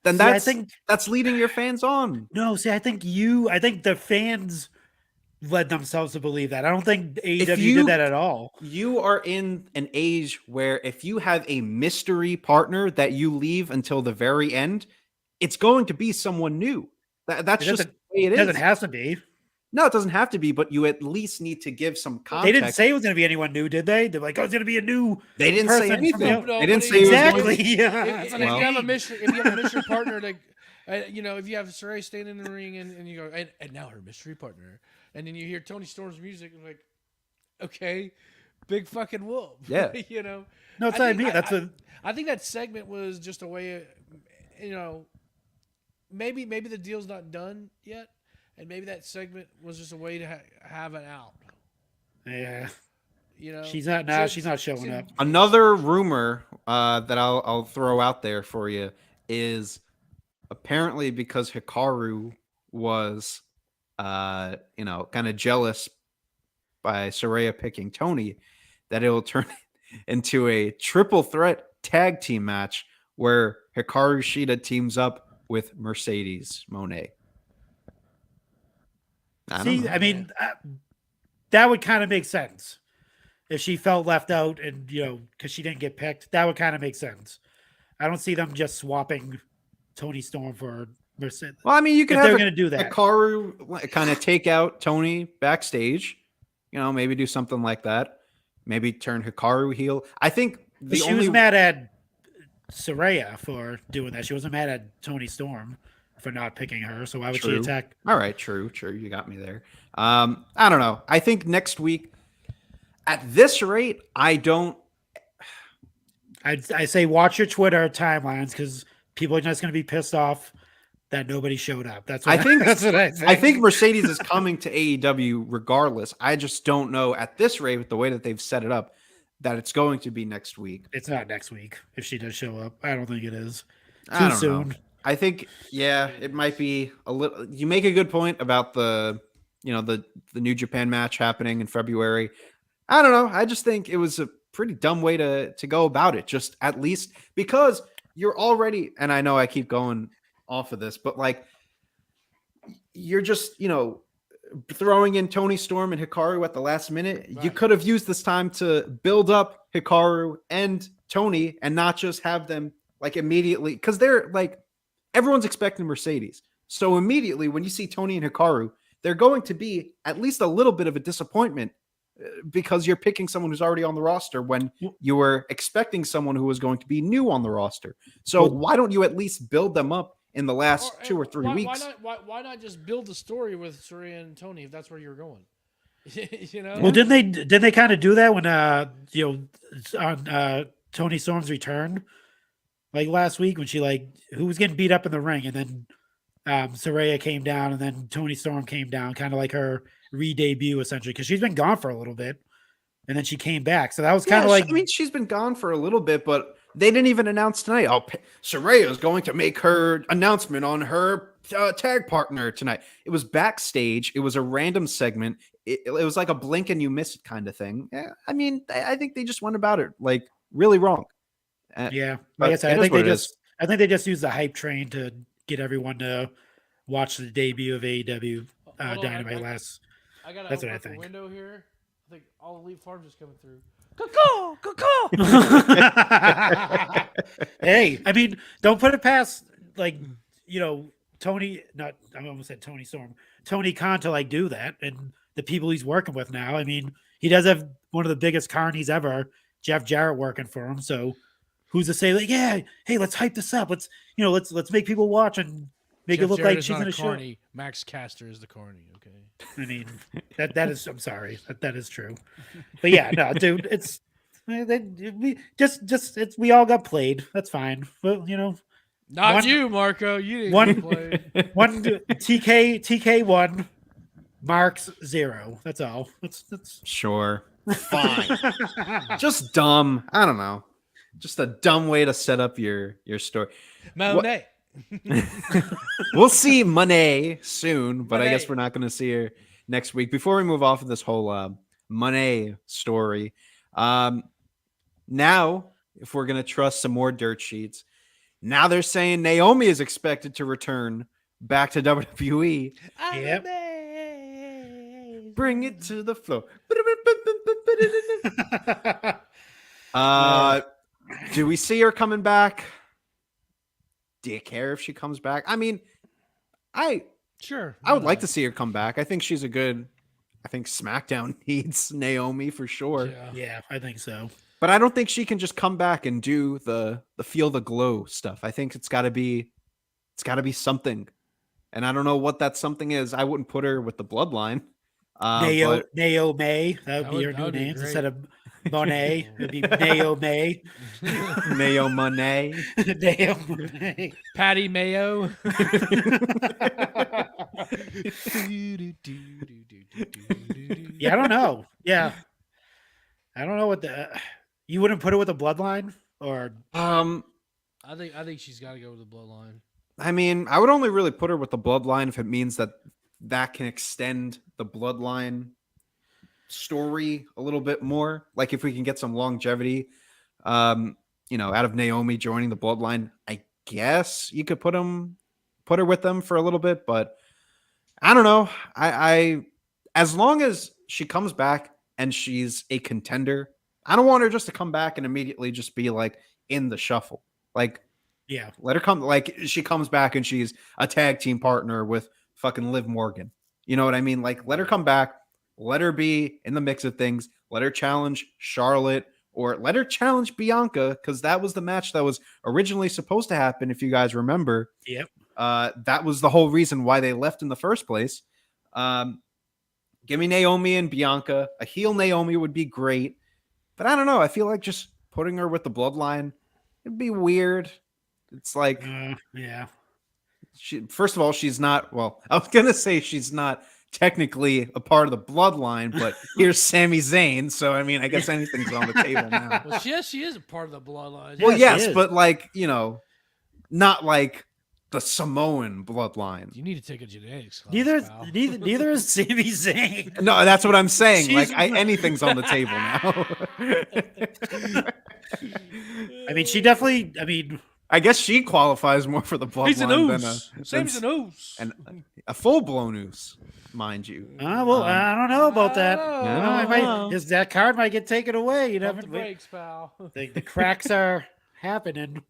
then See, I that's think- that's leading your fans on. No, see, I think the fans led themselves to believe that. I don't think AEW you- did that at all. You are in an age where if you have a mystery partner that you leave until the very end, it's going to be someone new. That's It just the doesn't- way it It doesn't is. have to be. No, it doesn't have to be, but you at least need to give some context. They didn't say it was going to be anyone new, did they? They're like, oh, it's going to be a new. They didn't person say from anything. the- They didn't No, say it was Exactly. going to- Yeah. If, that's and what I if you have a mean. mystery, if you have a mystery partner, that if you have Saray standing in the ring and you go, and now her mystery partner, and then you hear Tony Storm's music, and like, okay, big fucking whoop. Yeah. No, it's what I mean. I think that segment was just a way, maybe the deal's not done yet, and maybe that segment was just a way to have it out. Yeah. She's So- not showing so- up. Another rumor that I'll throw out there for you is apparently because Hikaru was, kind of jealous by Saraya picking Tony, that it will turn into a triple threat tag team match where Hikaru Shida teams up with Mercedes Moné. See, I mean, that would kind of make sense if she felt left out and, because she didn't get picked. That would kind of make sense. I don't see them just swapping Tony Storm for Mercedes. Well, I mean, you could If have they're gonna do that. Hikaru kind of take out Tony backstage. Maybe do something like that. Maybe turn Hikaru heel. I think But she was mad at Saraya for doing that. She wasn't mad at Tony Storm for not picking her. So why would she True. attack? All right, true. You got me there. I don't know. I think next week, at this rate, I say watch your Twitter timelines because people are just going to be pissed off that nobody showed up. That's what I think that's what I think. I think Mercedes is coming to AEW regardless. I just don't know at this rate with the way that they've set it up that it's going to be next week. It's not next week if she does show up. I don't think it is. I Too don't soon. know. I think, yeah, it might be a little. You make a good point about the New Japan match happening in February. I don't know. I just think it was a pretty dumb way to go about it. Just at least because you're already, and I know I keep going off of this, but like you're just, throwing in Tony Storm and Hikaru at the last minute. Right. You could have used this time to build up Hikaru and Tony and not just have them like immediately, because they're like, everyone's expecting Mercedes. So immediately when you see Tony and Hikaru, they're going to be at least a little bit of a disappointment because you're picking someone who's already on the roster when you were expecting someone who was going to be new on the roster. So why don't you at least build them up in the last 2 or 3 weeks? Why not just build the story with Saraya and Tony if that's where you're going? Well, didn't they kind of do that when on Tony Storm's return, like last week when she who was getting beat up in the ring, and then Saraya came down, and then Tony Storm came down, kind of like her re-debut essentially, because she's been gone for a little bit, and then she came back. So that was kind of like, I mean, she's been gone for a little bit, but they didn't even announce tonight. Saraya is going to make her announcement on her tag partner tonight. It was backstage. It was a random segment. It was like a blink and you miss it kind of thing. Yeah, I mean, I think they just went about it like really wrong. yeah. but Like I said, it I is think what it is. they just used the hype train to get everyone to watch the debut of AEW Hold on, Dynamite last. I got That's to what I open up the think. window here. I think all Elite Farms is coming through. Hey, I mean, don't put it past Tony. Not I almost said Tony Storm. Tony Khan to do that, and the people he's working with now. I mean, he does have one of the biggest carnies ever, Jeff Jarrett, working for him. So who's to say hey, let's hype this up. Let's make people watch and make Jeff it look Jarrett like is she's not in a a show. carny. Max Caster is the carny. Okay. I mean, that is. I'm sorry, that is true. But yeah, no, dude, it's we all got played. That's fine. Well, Not you, Marco. You didn't one- get played. one TK 1, Marks 0. That's all. That's Sure. Fine. Just dumb. I don't know. Just a dumb way to set up your story. Monet. We'll see Monet soon, but I guess Monet. we're not going to see her next week. Before we move off of this whole Monet story. Now, if we're gonna trust some more dirt sheets, now they're saying Naomi is expected to return back to WWE. Yep. Bring it to the floor. Do we see her coming back? Do you care if she comes back? I mean, I would like to see her come back. I think she's a good. I think SmackDown needs Naomi for sure. Yeah, I think so. But I don't think she can just come back and do the feel the glow stuff. I think it's got to be something. And I don't know what that something is. I wouldn't put her with the Bloodline. Naomi, that would be her new would be name great. instead of Monet. It'd be Naomi. Naomi. Naomi. Patty Mayo. Yeah, I don't know. Yeah, I don't know what the you wouldn't put it with the Bloodline or I think she's got to go with the Bloodline. I mean, I would only really put her with the Bloodline if it means that can extend the Bloodline story a little bit more. Like if we can get some longevity, out of Naomi joining the Bloodline, I guess you could put her with them for a little bit, but I don't know. I as long as she comes back and she's a contender, I don't want her just to come back and immediately just be like in the shuffle. Like, yeah, let her come. Like she comes back and she's a tag team partner with fucking Liv Morgan. You know what I mean? Like, let her come back. Let her be in the mix of things. Let her challenge Charlotte or let her challenge Bianca because that was the match that was originally supposed to happen. If you guys remember, yep. That was the whole reason why they left in the first place. Give me Naomi and Bianca. A heel Naomi would be great, but I don't know. I feel like just putting her with the Bloodline, it'd be weird. It's like, yeah. First of all, she's not. Well, I was gonna say she's not technically a part of the Bloodline, but here's Sami Zayn. So I mean, I guess anything's on the table now. Well, she is a part of the Bloodline. Well, Yeah, she yes, is. but like not like the Samoan Bloodline. You need to take a genetics class. Neither is Sami Zayn. No, that's what I'm saying. She's- Anything's on the table now. I mean, she definitely. I mean, I guess she qualifies more for the He's an Bloodline than oos. Sam's an oos. a full-blown oos, mind you. well, I don't know about that. Oh, That card might get taken away. You Pump never. the brakes, pal. The cracks are happening.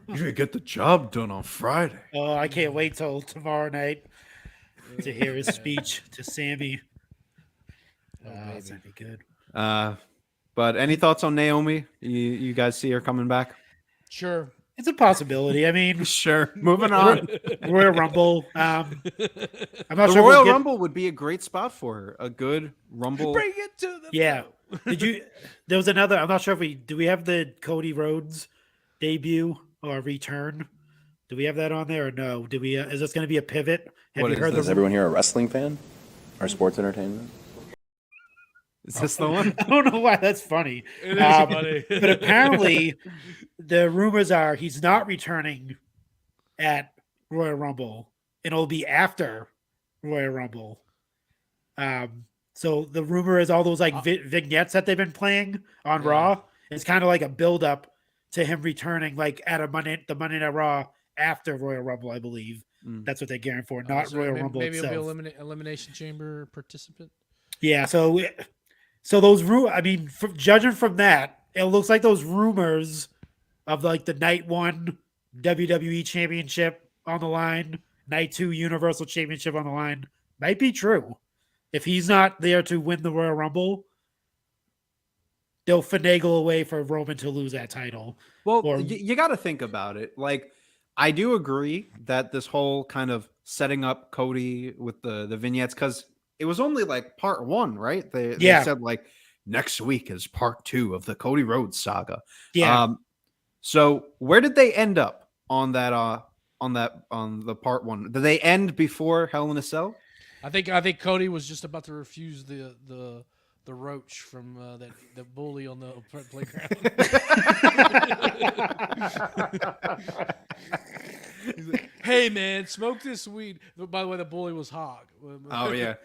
You're gonna get the job done on Friday. Oh, I can't wait till tomorrow night to hear his speech to Sammy. It's gonna be good. But any thoughts on Naomi? You guys see her coming back? Sure. It's a possibility. I mean, Sure. Moving on. Royal Rumble. I'm not The sure. Royal Rumble would be a great spot for her. A good Rumble. Bring it to the Yeah. Did you? There was another. I'm not sure if do we have the Cody Rhodes debut or return? Do we have that on there or no? Do we? Is this going to be a pivot? Have What you is heard this? Is everyone here a wrestling fan or sports entertainment? Is this the one? I don't know why that's funny. It is funny. But apparently, the rumors are he's not returning at Royal Rumble, and it'll be after Royal Rumble. So the rumor is all those like vignettes that they've been playing on Raw. It's kind of like a build up to him returning, like at the Monday Night Raw after Royal Rumble, I believe. That's what they're gearing for, not Royal Rumble maybe itself. it'll be elimination chamber participant. Yeah, so those I mean, judging from that, it looks like those rumors of like the night 1 WWE Championship on the line, night 2 Universal Championship on the line might be true. If he's not there to win the Royal Rumble, they'll finagle away for Roman to lose that title. Well, Or- you got to think about it. Like, I do agree that this whole kind of setting up Cody with the vignettes, because it was only like part 1, right? They said like next week is part 2 of the Cody Rhodes saga. Yeah. So where did they end up on that? On the part 1? Did they end before Hell in a Cell? I think Cody was just about to refuse the roach from the bully on the playground. He's like, hey man, smoke this weed. By the way, the bully was Hog. Oh yeah.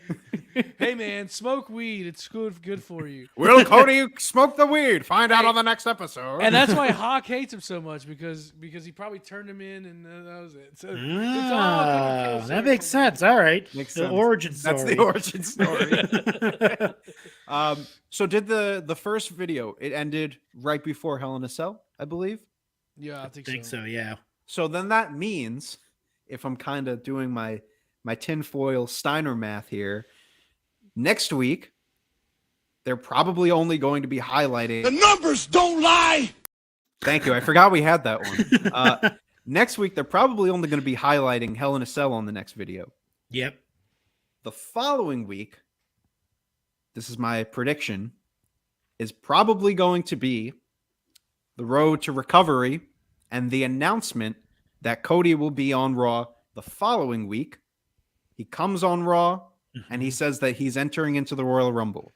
Hey man, smoke weed. It's good for you. Will Cody smoke the weed? Find out on the next episode. And that's why Hawk hates him so much because he probably turned him in and that was it. So it's all like a full That makes circle. sense. All right. Makes The sense. origin story. That's the origin story. So did the first video? It ended right before Hell in a Cell, I believe. Yeah, I I think, think so. Yeah. So then that means, if I'm kind of doing my tinfoil Steiner math here, next week they're probably only going to be highlighting. The numbers don't lie. Thank you. I forgot we had that one. Next week they're probably only going to be highlighting Hell in a Cell on the next video. Yep. The following week, this is my prediction, is probably going to be the Road to Recovery and the announcement that Cody will be on Raw the following week. He comes on Raw and he says that he's entering into the Royal Rumble.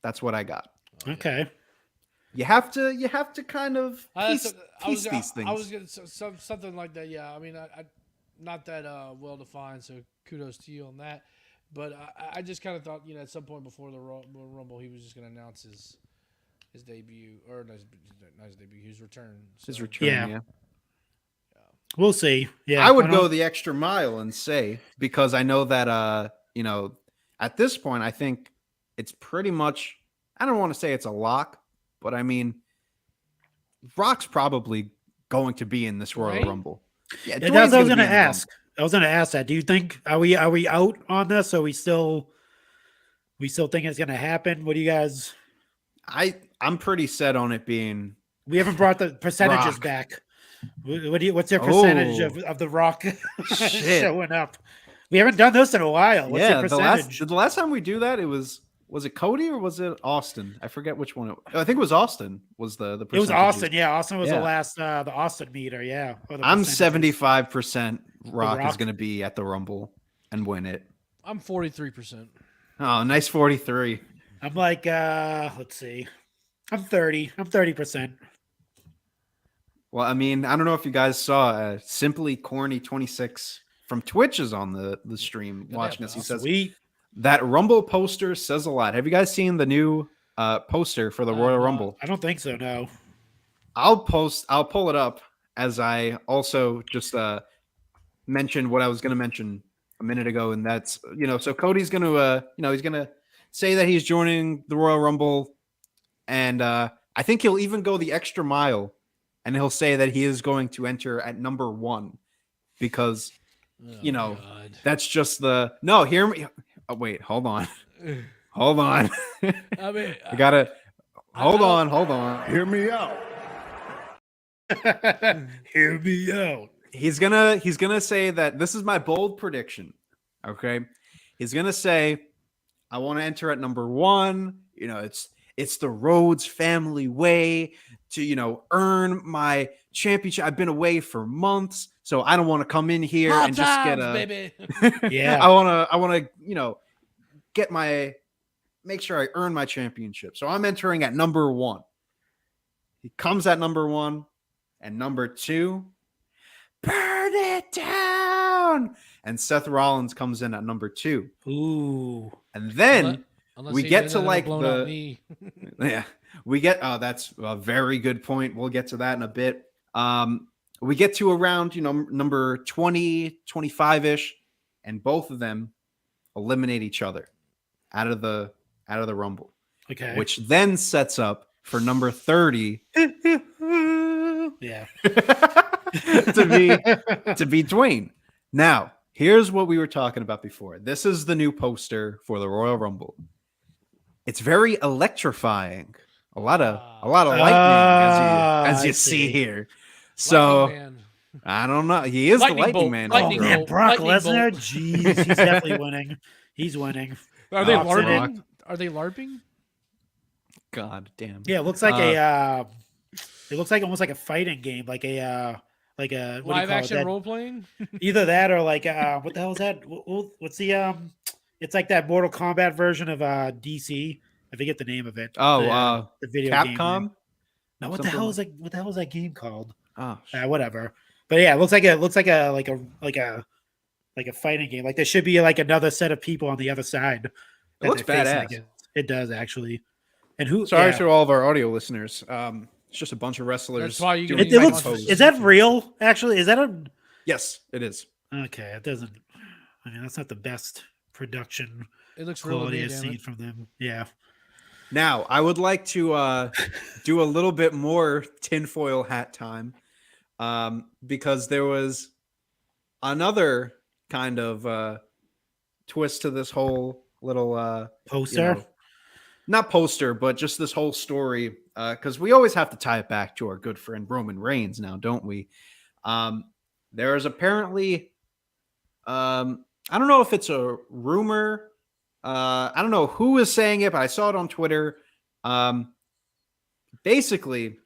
That's what I got. Okay. You have to kind of piece these things. I was getting something like that. Yeah, I mean, I not that well defined. So kudos to you on that. But I just kind of thought, at some point before the Rumble, he was just going to announce his debut, or not his debut, his return. His return, Yeah. We'll see. Yeah. I would go the extra mile and say, because I know that at this point, I think it's pretty much, I don't want to say it's a lock, but I mean, Rock's probably going to be in this Royal Rumble. Yeah, That's what I was Dwayne's going to be in the ask. I was going to ask that. Do you think are we out on this? Or we still think it's going to happen? What do you guys? I'm pretty set on it being. We haven't brought the percentages Rock. back. What's your percentage Oh. of the Rock Shit. showing up? We haven't done this in a while. What's your The percentage? last time we do that, it was it Cody or was it Austin? I forget which one. I think it was Austin. Was the It was percentages. Austin. Yeah, Austin was the Yeah. last the Austin meter. Yeah, or the I'm percentages. 75% Rock is Rock? going to be at the Rumble and win it. I'm 43%. Oh, nice 43. I'm like, let's see. I'm 30. I'm 30%. Well, I mean, I don't know if you guys saw Simply Corny 26 from Twitch is on the stream watching us. He says Sweet. that Rumble poster says a lot. Have you guys seen the new poster for the Royal Rumble? I don't think so. No. I'll pull it up as I also just mentioned what I was going to mention a minute ago, and that's so Cody's going to he's going to say that he's joining the Royal Rumble, and I think he'll even go the extra mile, and he'll say that he is going to enter at number 1 because God. that's just the no. Hear me. Oh, wait, hold on, hold on. I mean, I gotta hold on. Hear me out. Hear me out. He's gonna say that this is my bold prediction. Okay, he's gonna say, I want to enter at number 1. It's the Rhodes family way to earn my championship. I've been away for months, so I don't want to come in here hot and just get a baby. Yeah. I want to make sure I earn my championship. So I'm entering at number 1. He comes at number 1, and number 2, burn it down. And Seth Rollins comes in at number 2. Ooh. And then Unless we he get did to end up like blowing out the me. yeah, we get that's a very good point. We'll get to that in a bit. We get to around, number 20, 25-ish, and both of them eliminate each other out of the Rumble. Okay. Which then sets up for number 30 yeah. to be Dwayne. Now, here's what we were talking about before. This is the new poster for the Royal Rumble. It's very electrifying. A lot of lightning as you see here. So Lightning Man. I don't know. He is Lightning the lightning bolt, man. lightning after all. Man, bolt. Brock Lightning Lesnar. bolt. Jeez, he's definitely winning. He's winning. Are they Rock's in it. LARPing? Are they LARPing? God damn. Yeah, it looks like it looks like almost like a fighting game, like a what do you Live call action it? role playing? Either that or like what the hell is that? What's the it's like that Mortal Kombat version of DC. I forget the name of it. Oh, the video game. Capcom? No, what the hell is that game called? Oh, whatever. But yeah, it looks like a fighting game. Like there should be like another set of people on the other side. It looks they're facing badass. against. It does actually. And who? Sorry yeah. to all of our audio listeners. It's just a bunch of wrestlers. That's why you doing get It looks. poses. Is that real? Actually, is that a? Yes, it is. Okay, it doesn't. I mean, that's not the best production It looks real to quality me, I've damn seen it. from them. Yeah. Now, I would like to do a little bit more tinfoil hat time because there was another kind of twist to this whole little Poster. not poster, but just this whole story. Because we always have to tie it back to our good friend Roman Reigns now, don't we? There is apparently, I don't know if it's a rumor. I don't know who is saying it, but I saw it on Twitter. Basically,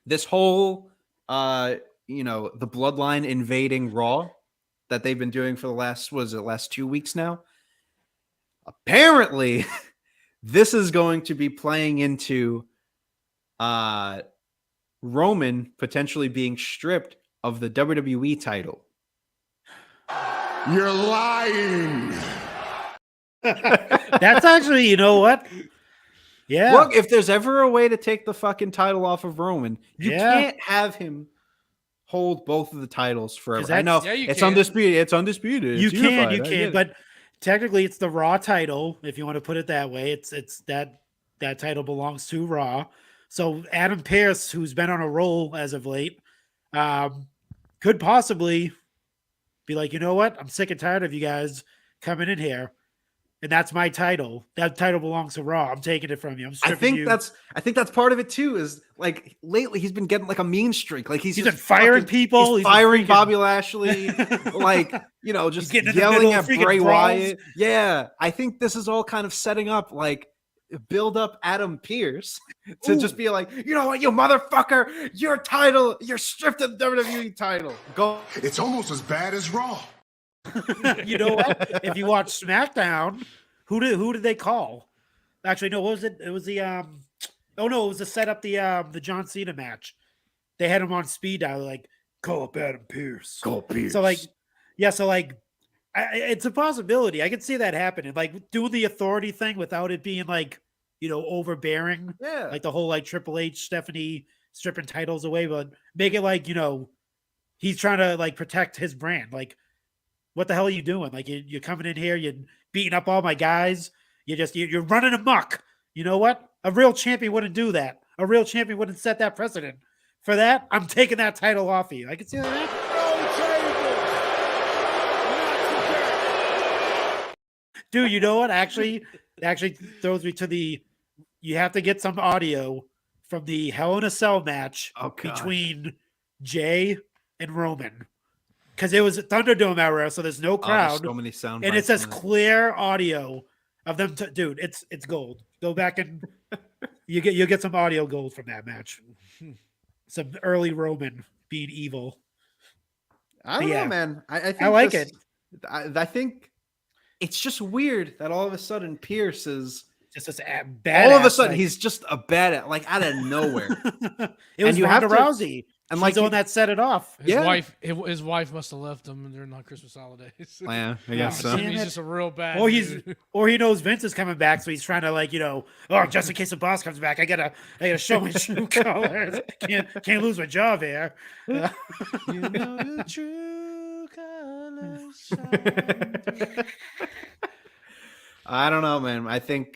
this whole, the Bloodline invading Raw that they've been doing for the last 2 weeks now. Apparently, this is going to be playing into Roman potentially being stripped of the WWE title. You're lying. That's actually, you know what? Yeah. Look, if there's ever a way to take the fucking title off of Roman, you Yeah. can't have him hold both of the titles forever. I that's- know Yeah, you it's can. undisputed. It's undisputed. You It's can, unified. you I get can, it. but technically it's the Raw title, if you want to put it that way. It's that title belongs to Raw. So Adam Pearce, who's been on a roll as of late, could possibly be like, you know what? I'm sick and tired of you guys coming in here. And that's my title. That title belongs to Raw. I'm taking it from you. I'm I stripping think you. that's part of it too. Is like lately he's been getting like a mean streak. Like he's He's just been firing fucking- people. He's He's been firing freaking- Bobby Lashley. Like just getting in the yelling middle at of freaking Bray brawls. Wyatt. Yeah, I think this is all kind of setting up like build up Adam Pearce to just be like, you know what, you motherfucker, your title, you're stripped of the WWE title. Go. It's almost as bad as Raw. You know what? If you watch SmackDown, who did they call? Actually, no, what was it? It was the it was to set up the John Cena match. They had him on speed dial, like, call up Adam Pearce. Go Pearce. So it's a possibility. I could see that happening. Like doing the authority thing without it being like, overbearing. yeah. Like the whole like Triple H, Stephanie stripping titles away, but make it like, he's trying to like protect his brand. Like, what the hell are you doing? Like you're coming in here, you're beating up all my guys. You're running amok. You know what? A real champion wouldn't do that. A real champion wouldn't set that precedent. For that, I'm taking that title off of you. I can see that. Dude, you know what? Actually throws me to you have to get some audio from the Hell in a Cell match between Jay and Roman. Because it was Thunderdome era, so there's no crowd. So many sound And bites it's as in it. clear audio of them. Dude, it's gold. Go back and you'll get some audio gold from that match. Some early Roman being evil. I don't Yeah. know, man. I think I like it. I think it's just weird that all of a sudden Pierce is Just this bad. all of a sudden he's just a bad like out of nowhere. It was you Ronda have to- Rousey. And She's like the one that set it off. Yeah. His wife must have left him during the Christmas holidays. yeah, I guess Oh, so. damn He's it. just a real bad. Or dude. he knows Vince is coming back, so he's trying to like, just in case the boss comes back, I gotta show my true colors. Can't lose my job here. You know your true colors shine. I don't know, man. I think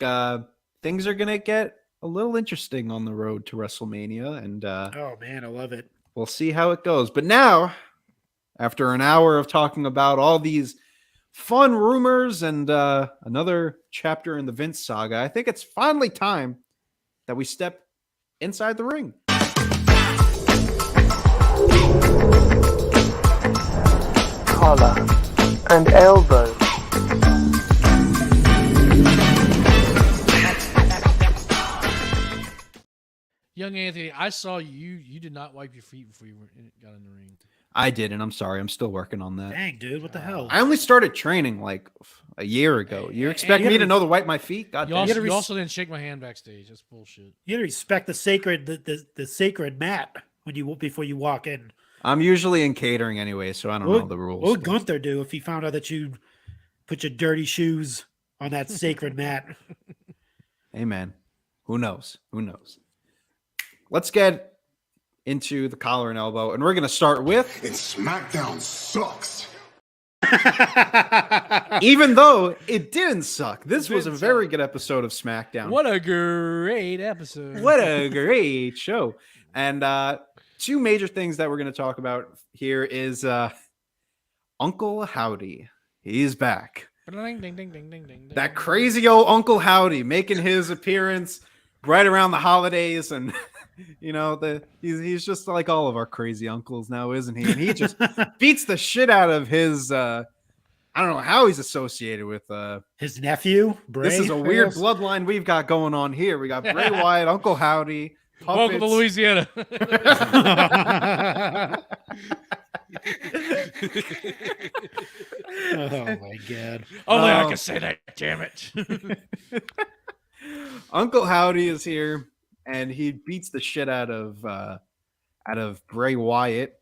things are gonna get a little interesting on the road to WrestleMania, and Oh man, I love it. we'll see how it goes. But now, after an hour of talking about all these fun rumors and another chapter in the Vince saga, I think it's finally time that we step inside the ring. Collar and elbow. Young Anthony, I saw you. You did not wipe your feet before you got in the ring. I did, and I'm sorry. I'm still working on that. Dang, dude, what the hell? I only started training like a year ago. You expect you me gotta to know to wipe my feet? God You damn. also, gotta you res- also didn't shake my hand backstage. That's bullshit. You gotta respect the sacred mat before you walk in. I'm usually in catering anyway, so I don't know the rules. What would Gunther do if he found out that you put your dirty shoes on that sacred mat? Hey, man. Who knows? Who knows? Let's get into the collar and elbow, and we're going to start with... And SmackDown sucks. Even though it didn't suck. This It was a didn't very suck. good episode of SmackDown. What a great episode. What a great show. And two major things that we're going to talk about here is Uncle Howdy. He's back. Ding, ding, ding, ding, ding, ding, That ding. crazy old Uncle Howdy making his appearance right around the holidays. And, you know, he's just like all of our crazy uncles now, isn't he? And he just beats the shit out of his... I don't know how he's associated with... His nephew, Bray. This is a weird bloodline we've got going on here. We got Bray Wyatt, Uncle Howdy, Welcome to puppets. Louisiana. Oh my god! Only I can say that. Damn it. Uncle Howdy is here, and he beats the shit out of Bray Wyatt.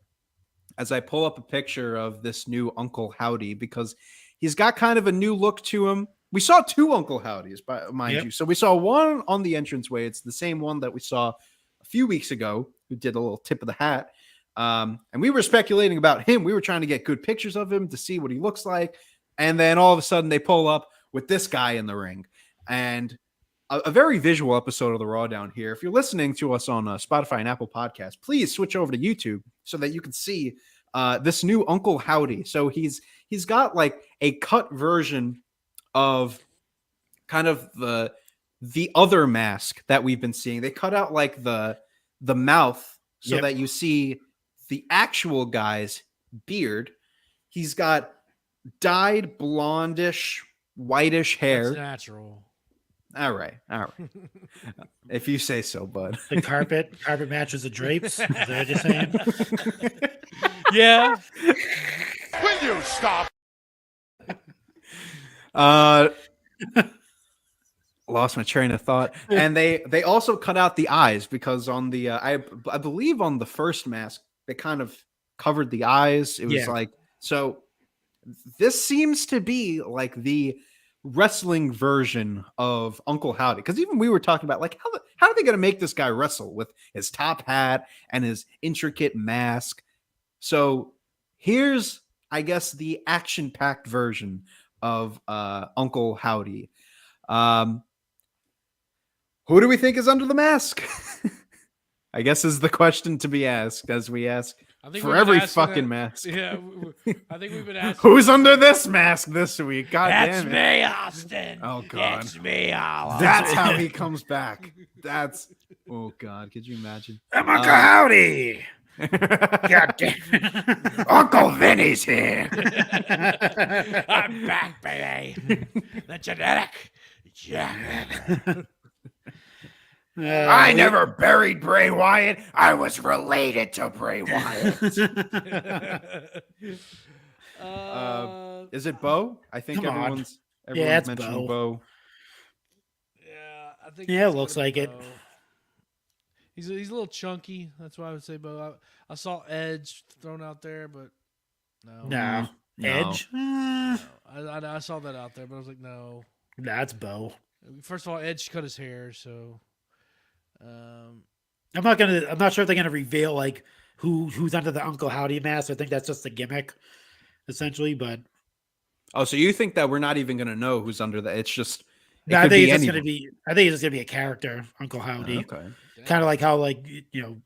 As I pull up a picture of this new Uncle Howdy, because he's got kind of a new look to him. We saw two Uncle Howdys, mind you. So we saw one on the entranceway. It's the same one that we saw a few weeks ago, who did a little tip of the hat. And we were speculating about him. We were trying to get good pictures of him to see what he looks like. And then all of a sudden they pull up with this guy in the ring. And a very visual episode of the RAWDOWN here. If you're listening to us on Spotify and Apple Podcasts, please switch over to YouTube so that you can see this new Uncle Howdy. So he's got like a cut version of kind of the other mask that we've been seeing. They cut out like the mouth so that you see the actual guy's beard. He's got dyed blondish, whitish hair. It's natural. All right. If you say so, bud. The carpet matches the drapes. Is that what you're saying? Yeah. Will you stop? Lost my train of thought. And they also cut out the eyes because on the I believe on the first mask they kind of covered the eyes. It was like, so this seems to be like the wrestling version of Uncle Howdy, because even we were talking about like how are they going to make this guy wrestle with his top hat and his intricate mask. So here's, I guess, the action-packed version of Uncle Howdy. Who do we think is under the mask? I guess is the question to be asked, as we ask I think for we've been every asking fucking that- mask. Yeah, I think we've been asking. Who's under this mask this week? God That's damn it. me, Austin. Oh, God. That's me, Austin. That's how he comes back. That's, oh God, could you imagine? I'm Uncle Howdy. God damn. Uncle Vinny's here. I'm back, baby. The genetic. I never buried Bray Wyatt. I was related to Bray Wyatt. Is it Bo? I think Come on. everyone's it's mentioning Bo. Bo. Yeah, I think. Yeah, it it's looks gonna like be it. Bo. He's a little chunky. That's why I would say Bo. I saw Edge thrown out there, but no. No. No. Edge? I saw that out there, but I was like, no. That's Bo. First of all, Edge cut his hair, so. I'm not sure if they're gonna reveal like who's under the Uncle Howdy mask. I think that's just a gimmick, essentially. But Oh, so you think that we're not even going to know who's under that? It's just. It I could think be it's just anyone. gonna be. I think it's just gonna be a character, Uncle Howdy. Okay. Kind of like how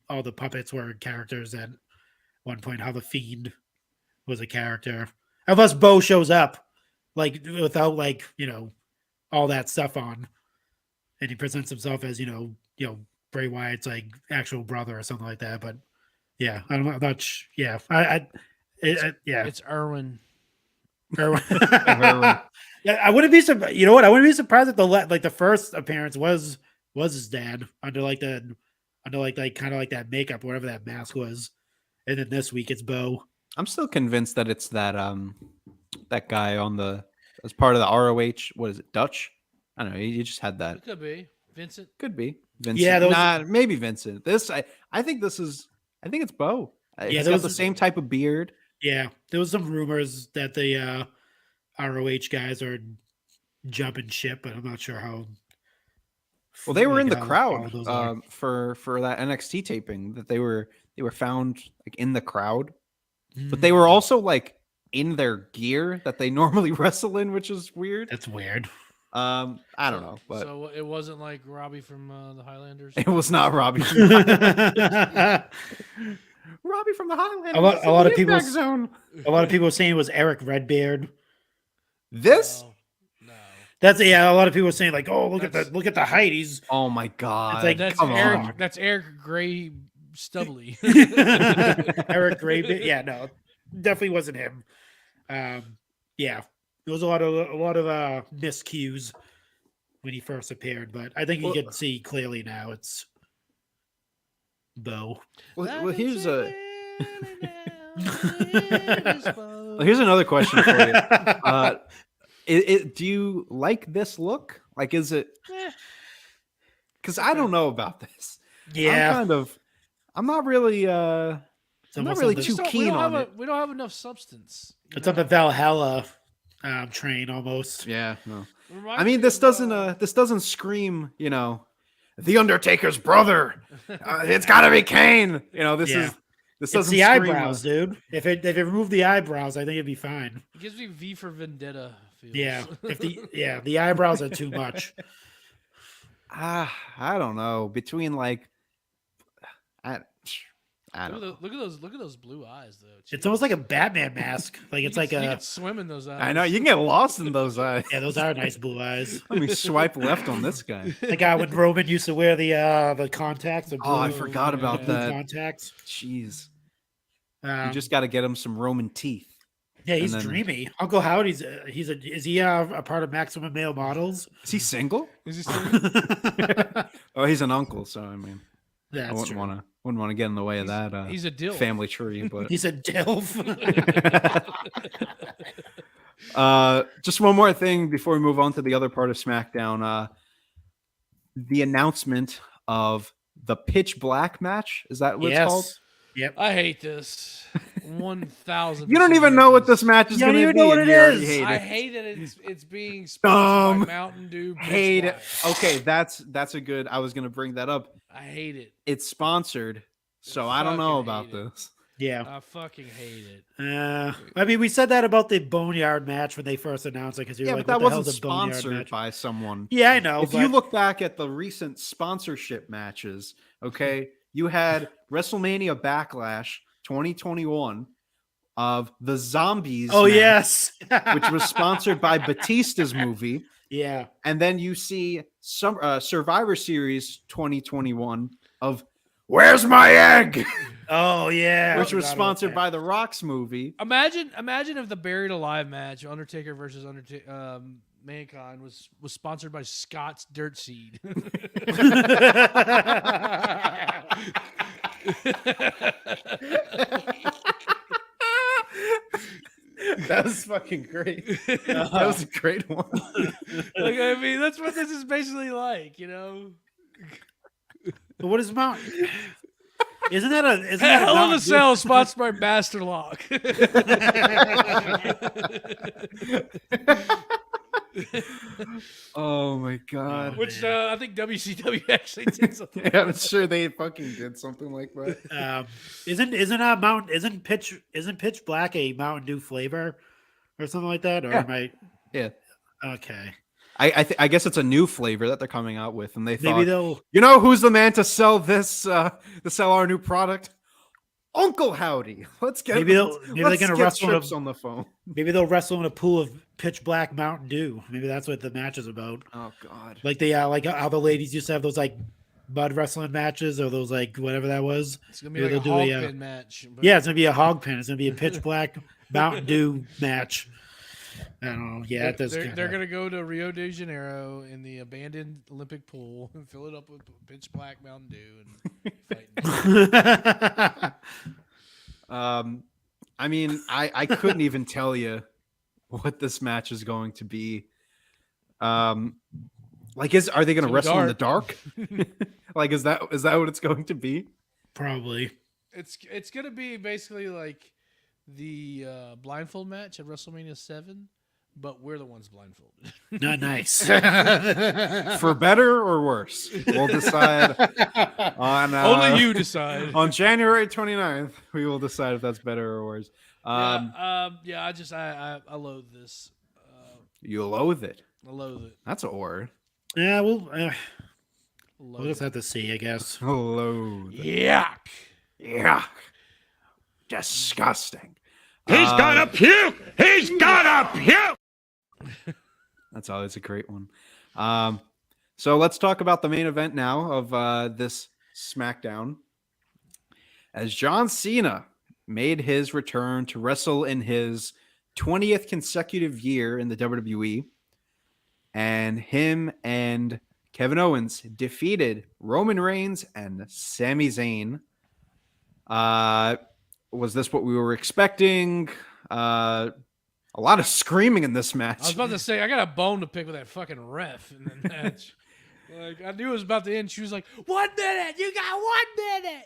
all the puppets were characters at one point. How the Fiend was a character, unless Bo shows up, like without all that stuff on, and he presents himself as Bray Wyatt's like actual brother or something like that. But yeah, I'm not. Yeah, yeah. It's Irwin. Yeah, I wouldn't be surprised. You know what? I wouldn't be surprised if the first appearance was his dad under kind of like that makeup, whatever that mask was, and then this week it's Bo. I'm still convinced that it's that guy as part of the ROH. What is it, Dutch? I don't know. You just had that. It could be Vincent. Could be Vincent. Yeah, Maybe Vincent. I think this is I think it's Bo. Yeah, He's there got the was- same type of beard. Yeah, there was some rumors that the ROH guys are jumping ship, but I'm not sure how. Well, they were in the how crowd those are. for that NXT taping. That they were found like in the crowd, but Mm, they were also like in their gear that they normally wrestle in, which is weird. That's weird. I don't know, but So it wasn't like Robbie from the Highlanders. it was not Robbie. a Robbie from the Highlanders. lot of Impact people. Zone. A lot of people were saying it was Eric Redbeard. This? No. That's A lot of people were saying like, oh, look That's- at the height. He's Oh my god! like, That's come Eric. on. That's Eric Gray Stubbly. Eric Redbeard. Yeah, no, definitely wasn't him. Yeah, there was a lot of miscues when he first appeared, but I think you Well- can see clearly now it's Bo. Well, here's here's another question for you. Do you like this look? Like, is it? Because I don't know about this. Yeah, I'm not really. it's I'm not almost really on the- too keen on it. We don't have enough substance. you It's know? on the Valhalla train almost. Yeah. No. Reminds I mean, me this of, doesn't. This doesn't scream. The Undertaker's brother. It's got to be Kane. This Yeah. is. This It's doesn't the scream, eyebrows, dude. If it removed the eyebrows, I think it'd be fine. It gives me V for Vendetta feels. Yeah, the eyebrows are too much. I don't know. Between like, I don't know. Look at those blue eyes though. It's almost like a Batman mask. Like it's like you a can swim in those eyes. I know you can get lost in those eyes. yeah. Those are nice blue eyes. Let me swipe left on this guy. The guy when Roman used to wear the contacts. The Oh, I blue- forgot about blue that. contacts. Jeez, Um, you just got to get him some Roman teeth. yeah, he's and then- dreamy. Uncle Howdy's is he a part of Maximum Male Models? Is he single? Is he still? Oh, he's an uncle, so I mean, I That's wouldn't true. want to get in the way of that. He's a dilf. family tree, but He's a dilf. just one more thing before we move on to the other part of SmackDown. The announcement of the Pitch Black match. Is that what it's called? yes. Yep. I hate this. 1,000. You don't even know what this match is You going don't to even be. know what and it you already is. hate I it. hate that it's being sponsored by Mountain Dew. Pitch Hate it. Black. Okay, that's a good. I was going to bring that up. I hate it. It's sponsored, so I don't know fucking about hate it. this. Yeah. I fucking hate it. I mean, we said that about the Boneyard match when they first announced it because you were Yeah, like, but that what the wasn't hell's a Boneyard sponsored match? by someone. Yeah, I know. If you look back at the recent sponsorship matches, okay, you had WrestleMania Backlash 2021 of the Zombies. oh match, yes, which was sponsored by Batista's movie, yeah, and then you see some Survivor Series 2021 of Where's My Egg, oh yeah, which was Forgot about sponsored that. by the Rock's movie. Imagine if the Buried Alive match, Undertaker versus Mankind, was sponsored by Scott's Dirt Seed. That was fucking great. That was a great one. Like, I mean, that's what this is basically like, you know. But what is Mount? Isn't that a Hell in Mountain a Cell, sponsored by Master Lock. Oh my god. Which I think WCW actually did something. Yeah, I'm sure they fucking did something like that. Isn't Pitch Black a Mountain Dew flavor or something like that? Or Yeah. am I Yeah. okay? I guess it's a new flavor that they're coming out with, and they Maybe thought, they'll you know, who's the man to sell this, to sell our new product? Uncle Howdy. Let's get. Maybe they're let's gonna get wrestle Trips him. on the phone. wrestle in a pool of Pitch Black Mountain Dew. Maybe that's what the match is about. Oh god. Like like how the ladies used to have those like mud wrestling matches or those like whatever that was. It's gonna be Maybe like a they'll hog do pin match. But Yeah, it's gonna be a hog pin. It's gonna be a Pitch Black Mountain Dew match. I don't know. Yeah, it does. they're gonna go to Rio de Janeiro in the abandoned Olympic pool and fill it up with Pitch Black Mountain Dew and fight. I mean, I couldn't even tell you what this match is going to be. Are they going to gonna be wrestle in the dark? Like, is that what it's going to be? Probably. It's gonna be basically like the blindfold match at WrestleMania 7, but we're the ones blindfolded. Not nice. For better or worse, we'll decide on Only you decide. on January 29th. We will decide if that's better or worse. I loathe this. You loathe it. I loathe it. That's a word. Yeah, we'll Loathe just it. have to see, I guess. Loathe. Yuck. Yeah. Disgusting. He's gotta puke! He's gotta puke! That's always a great one. So let's talk about the main event now of this SmackDown. As John Cena made his return to wrestle in his 20th consecutive year in the WWE, and him and Kevin Owens defeated Roman Reigns and Sami Zayn. Was this what we were expecting? A lot of screaming in this match. I was about to say, I got a bone to pick with that fucking ref in the match. Like, I knew it was about to end. She was like, 1 minute! You got 1 minute!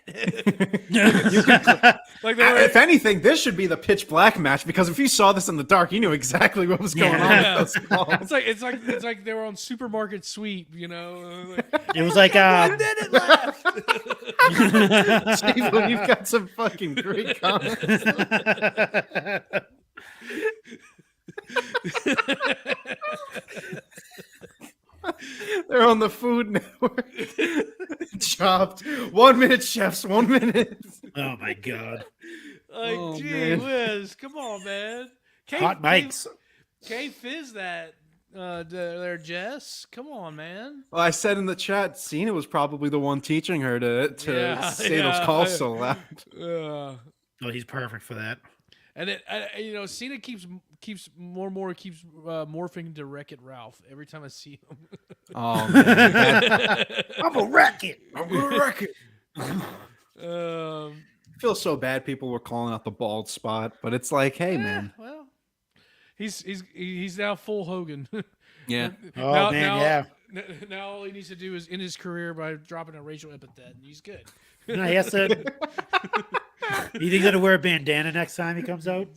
Like they were, If anything, this should be the pitch black match, because if you saw this in the dark, you knew exactly what was going on with those calls. it's like they were on supermarket sweep, you know? Like, It was like 1 minute left! Steve, you've got some fucking great comments. They're on the Food Network. Chopped. 1 minute, chefs. 1 minute. oh my god. Like, Oh, gee man. whiz, come on, man. Hot mics. Can't fizz that there, Jess. Come on, man. Well, I said in the chat, Cena was probably the one teaching her to Yeah, say yeah. those calls so loud. Uh, Oh, he's perfect for that. and it, you know, Cena keeps morphing into Wreck-It Ralph every time I see him. Oh, man. I'm a wreck-it. I'm gonna wreck it. Um, I feel so bad people were calling out the bald spot, but it's like, hey, man. Well, he's now full Hogan. Yeah. Oh man, yeah. Now all he needs to do is end his career by dropping a racial epithet, and he's good. No, he has to. You think he's gonna wear a bandana next time he comes out?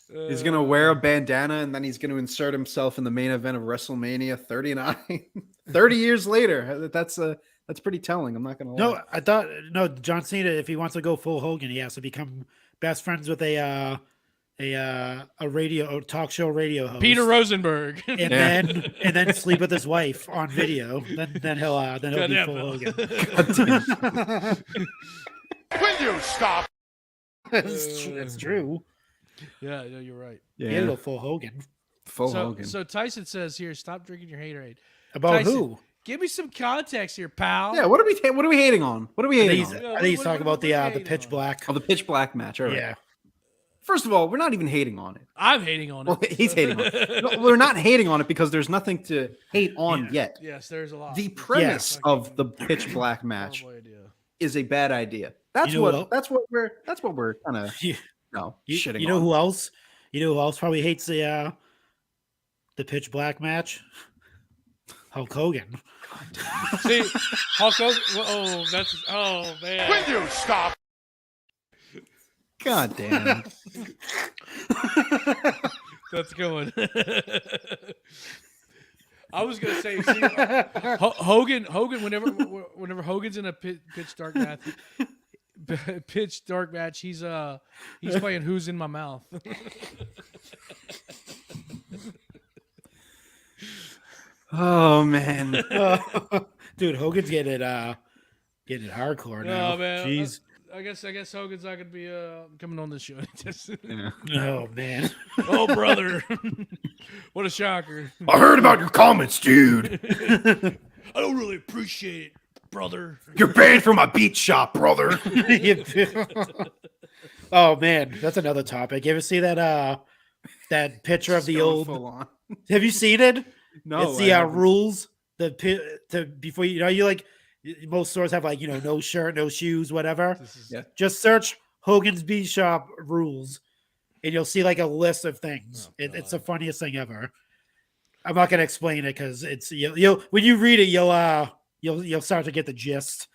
He's going to wear a bandana, and then he's going to insert himself in the main event of WrestleMania 39. 30 years later. That's pretty telling. I'm not going to lie. No, I thought John Cena, if he wants to go full Hogan, he has to become best friends with a talk show radio host. Peter Rosenberg. and then sleep with his wife on video. Then he'll be full Hogan. Will you stop? That's true. Yeah, no, you're right. He had to go full Hogan. Full So, Hogan. so Tyson says here, stop drinking your haterade. About Tyson, who? Give me some context here, pal. Yeah, what are we hating on? What are we hating on? I think he's talking about the hating pitch on? black. Oh, the pitch black match. All right. Yeah. First of all, we're not even hating on it. I'm hating on it. Well, he's hating on it. No, we're not hating on it because there's nothing to hate on yet. Yes, there's a lot. The premise of the pitch black match Horrible idea. is a bad idea. That's You know what we're kind of shitting You know on. who else? You know who else probably hates the pitch black match? Hulk Hogan. See, Hulk Hogan. Oh man. Will you stop? God damn. That's going. I was gonna say, see, Hogan. Whenever Hogan's in a pitch dark match, he's playing Who's in My Mouth. Oh man. Dude, Hogan's getting hardcore now. Oh man, Jeez. I guess Hogan's not gonna be coming on this show. Yeah. Oh man. Oh brother, what a shocker! I heard about your comments, dude. I don't really appreciate it, brother. You're banned from my beat shop, brother. Oh man, that's another topic. You ever see that picture of the old? Full on. Have you seen it? No, It's the rules. Before you like most stores have no shirt, no shoes, whatever. Yeah. Just search Hogan's Beat Shop rules, and you'll see like a list of things. It's the funniest thing ever. I'm not gonna explain it because it's you'll when you read it you'll start to get the gist.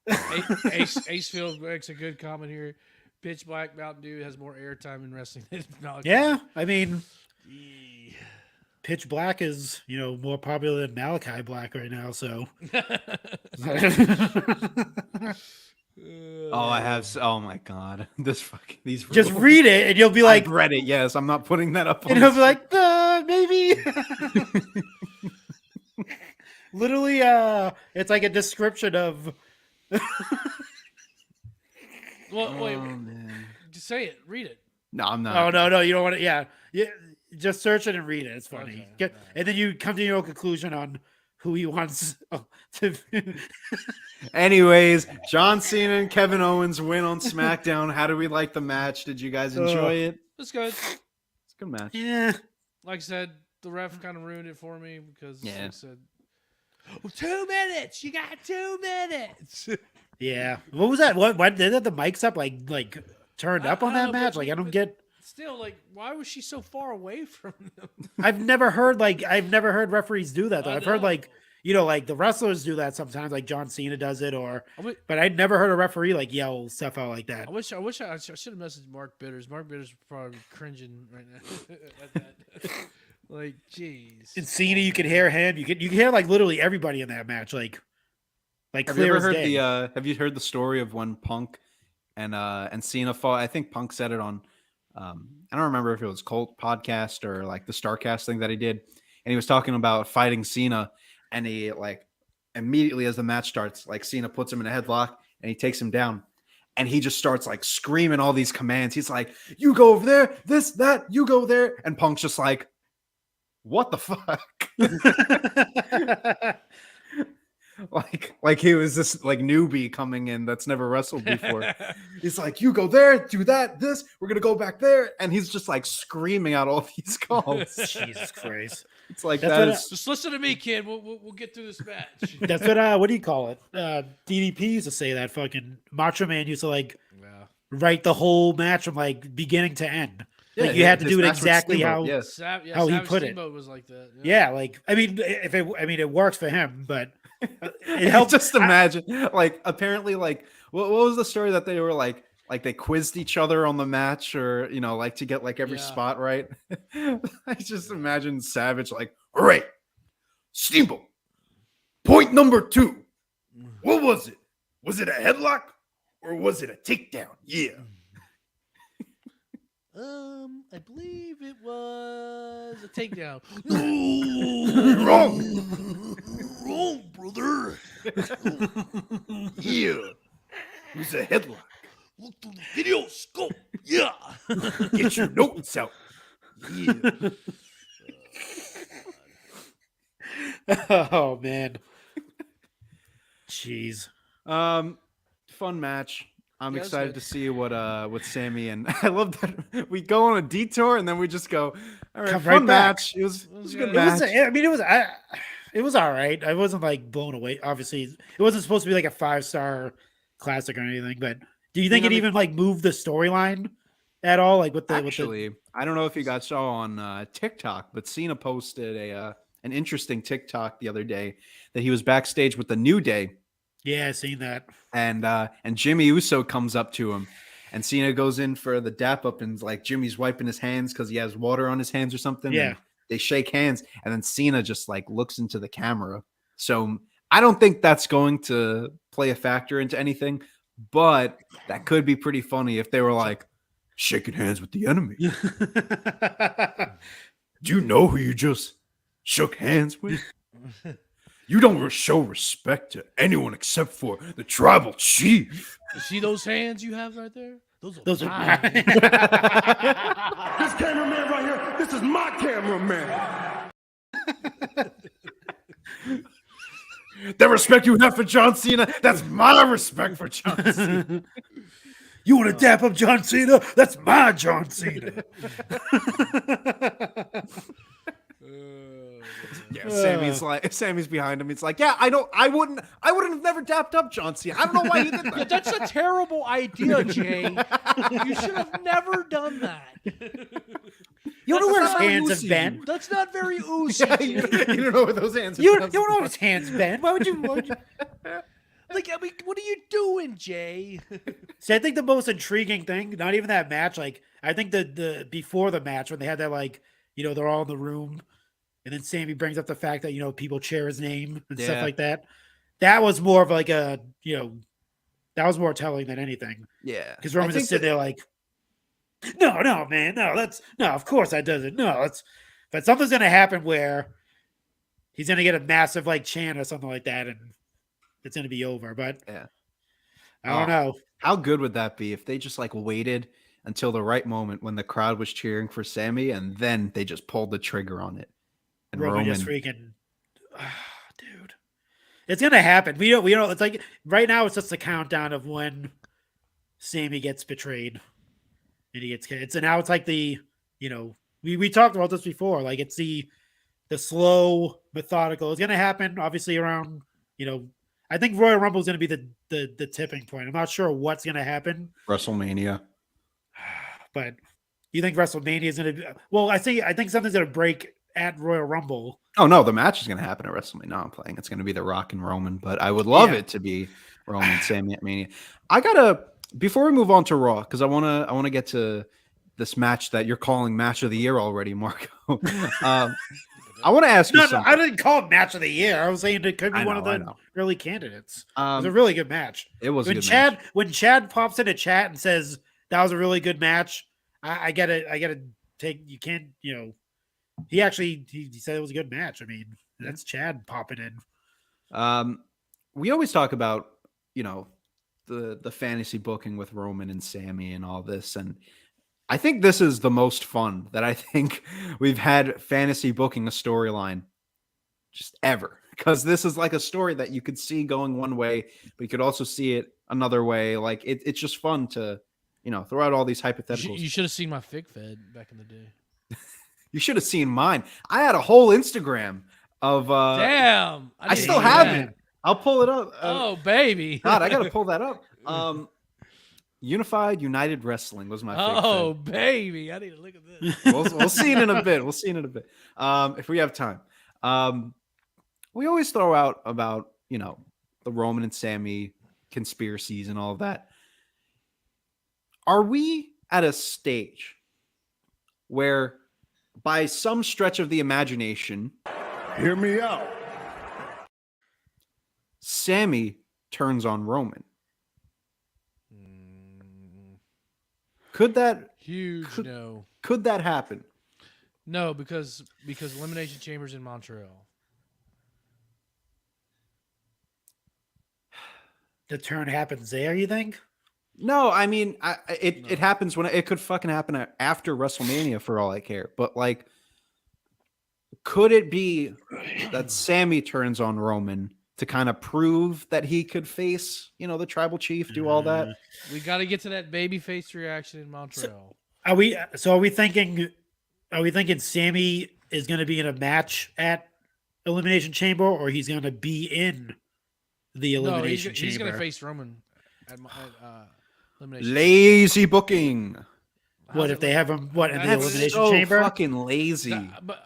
Acefield makes a good comment here. Pitch Black Mountain Dew has more airtime in wrestling than Malachi. Yeah, I mean, Pitch Black is more popular than Malachi Black right now. So Oh, I have. Oh my god, this fucking these. just rules. read it, and you'll be like, I've read it. Yes, I'm not putting that up. and On he'll the be like, maybe. Literally, it's like a description of. Well, wait, man. just say it. Read it. No, I'm not. Oh no, you don't want to. Yeah, just search it and read it. It's funny, Okay, and then you come to your conclusion on who he wants to. Anyways, John Cena and Kevin Owens win on SmackDown. How do we like the match? Did you guys enjoy it? That's good. It's a good match. Yeah, Like I said, the ref kind of ruined it for me because Yeah. like I said, 2 minutes. You got 2 minutes. yeah. What was that? What did the mics up like turned up on I that don't know, match? but- Like I don't but- get. Still, like, why was she so far away from them? I've never heard referees do that though. I I've heard know. like the wrestlers do that sometimes, like John Cena does it, But I'd never heard a referee like yell stuff out like that. I should have messaged Mark Bitters. Mark Bitters would probably be cringing right now at that. Like, jeez. In Cena, you can hear him. You can hear like literally everybody in that match, like Have you clear ever as heard day. Have you heard the story of when Punk and Cena fought? I think Punk said it on. I don't remember if it was Colt podcast or like the Starcast thing that he did, and he was talking about fighting Cena, and he like immediately as the match starts, like Cena puts him in a headlock and he takes him down, and he just starts like screaming all these commands. He's like, "You go over there, this, that, you go there," and Punk's just like, "What the fuck?" like he was this like newbie coming in that's never wrestled before. He's like, "You go there, do that, this, we're gonna go back there," and he's just like screaming out all these calls. Jesus Christ. It's like That's that what is Just listen to me, kid. We'll get through this match. That's what do you call it? DDP used to say that. Fucking Macho Man used to like Yeah. write the whole match from like beginning to end. Yeah, Like you had to his do it match with exactly Steamboat, how. yes. How he Savage put it. Steamboat was like that. Yeah, like I mean, it works for him, but it Help helps. just imagine like apparently like what was the story that they were like they quizzed each other on the match or like to get like every Yeah. spot right. I just imagine Savage like, "All right, Steamboat, point number 2, what was it? Was it a headlock or was it a takedown?" Yeah. I believe it was a takedown. Wrong. Wrong, brother. Yeah. It was a headlock. Look through the video scope. Yeah. Get your notes out. Yeah. Oh man. Jeez. Fun match. I'm Yeah, it was excited good. to see what Sammy and I love that we go on a detour and then we just go, all right, Come fun right back. match. It was a good good. match. It was all right. I wasn't like blown away. Obviously, it wasn't supposed to be like a 5-star classic or anything. But do you think I it mean- even like moved the storyline at all? Like with the Actually, I don't know if you guys saw on TikTok, but Cena posted an interesting TikTok the other day that he was backstage with the New Day, yeah, I seen that. and Jimmy Uso comes up to him, and Cena goes in for the dap up, and like Jimmy's wiping his hands because he has water on his hands or something. Yeah. and they shake hands, and then Cena just like looks into the camera. So I don't think that's going to play a factor into anything, but that could be pretty funny if they were like shaking hands with the enemy. Do you know who you just shook hands with? You don't show respect to anyone except for the tribal chief. You see those hands you have right there? Those are mine. This cameraman right here, this is my cameraman. The respect you have for John Cena, that's my respect for John Cena. You want to dap up John Cena? That's my John Cena. Yeah, Sammy's behind him. It's like, yeah, I wouldn't have never dapped up John Cena. I don't know why you did Yeah, that. that's a terrible idea, Jay. You should have never done that. You don't know where his That's not hands Lucy. have been. That's not very oozy. Yeah, you don't know where those hands are. You don't know where his hands been. Why would you? Like, I mean, what are you doing, Jay? See, I think the most intriguing thing, not even that match, like I think the before the match when they had that like, they're all in the room and then Sammy brings up the fact that, people cheer his name and stuff Yeah. like that. That was more of like a, that was more telling than anything. Yeah. Because Roman's just sitting there like, no, man, no, of course that doesn't. No, but something's gonna happen where he's gonna get a massive like chant or something like that, and it's gonna be over. But Yeah. I don't know. How good would that be if they just like waited until the right moment when the crowd was cheering for Sammy and then they just pulled the trigger on it? And Roman Roman just freaking, dude, it's gonna happen. We don't. It's like right now it's just a countdown of when Sammy gets betrayed and he gets kicked. So now it's like the we talked about this before. Like it's the slow, methodical. It's gonna happen obviously around I think Royal Rumble is gonna be the tipping point. I'm not sure what's gonna happen. WrestleMania. But you think WrestleMania is gonna be? Well, I think something's gonna break at Royal Rumble. Oh no, the match is going to happen at WrestleMania. No, I'm playing. It's going to be The Rock and Roman, but I would love it to be Roman and Sammy at Mania. I gotta before we move on to Raw because I wanna get to this match that you're calling Match of the Year already, Marco. I want to ask you something. I didn't call it Match of the Year. I was saying it could be one of the early candidates. It was a really good match. It was when a good Chad match. when Chad pops in a chat and says that was a really good match. I gotta take. You can't. He said it was a good match. I mean, that's Chad popping in. We always talk about the fantasy booking with Roman and Sammy and all this, and I think this is the most fun that I think we've had fantasy booking a storyline just ever, because this is like a story that you could see going one way, but you could also see it another way. Like it's just fun to throw out all these hypotheticals. You should have seen my fig fed back in the day. You should have seen mine. I had a whole Instagram of damn. I still have it. I'll pull it up. Oh baby. God, I gotta pull that up. United Wrestling was my favorite. Oh baby. I need to look at this. We'll see it in a bit. If we have time. We always throw out about the Roman and Sammy conspiracies and all of that. Are we at a stage where by some stretch of the imagination, Hear me out. Sammy turns on Roman? Could that no. Could that happen? No, because Elimination Chamber's in Montreal. The turn happens there, you think? No, I mean, it happens when it could fucking happen after WrestleMania for all I care. But like, could it be that Sammy turns on Roman to kind of prove that he could face, the tribal chief, do all that? We got to get to that babyface reaction in Montreal. Are we thinking Sammy is going to be in a match at Elimination Chamber, or he's going to be in the Elimination Chamber? He's going to face Roman at Elimination Lazy booking. What if they have him? What in the That's Elimination so Chamber? fucking lazy. But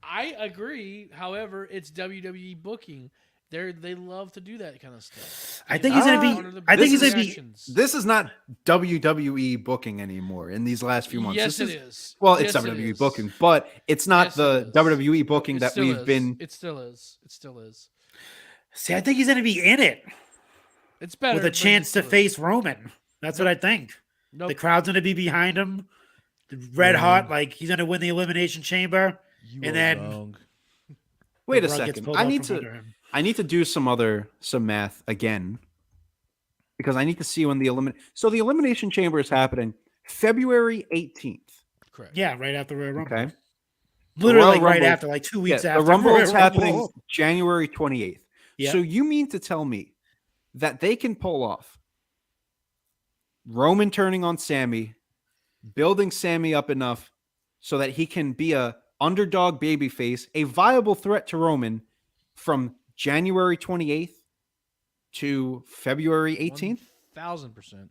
I agree. However, it's WWE booking. They love to do that kind of stuff. I think he's going to be. I think he's going to be. This is not WWE booking anymore in these last few months. Yes, it is. Well, it's Yes, WWE it is. booking, but it's not Yes, the it is. WWE booking It that still we've is. been. It still is. It still is. See, I think he's going to be in it It's better with a but chance it's to still- face Roman. That's what I think. Nope. The crowd's going to be behind him, red hot. Like he's going to win the Elimination Chamber, You and are then wrong. Wait the a rug gets second. pulled I out need from to. under him. I need to do some math again, because I need to see when the Elimination Chamber is happening February 18th. Correct. Yeah, right after Royal Rumble. Okay. Literally Royal like right Rumble- after, like 2 weeks Yeah, after. the Rumble Royal is happening Rumble. January 28th. Yeah. So you mean to tell me that they can pull off Roman turning on Sammy, building Sammy up enough so that he can be a underdog babyface, a viable threat to Roman from January 28th to February 18th? 1,000%.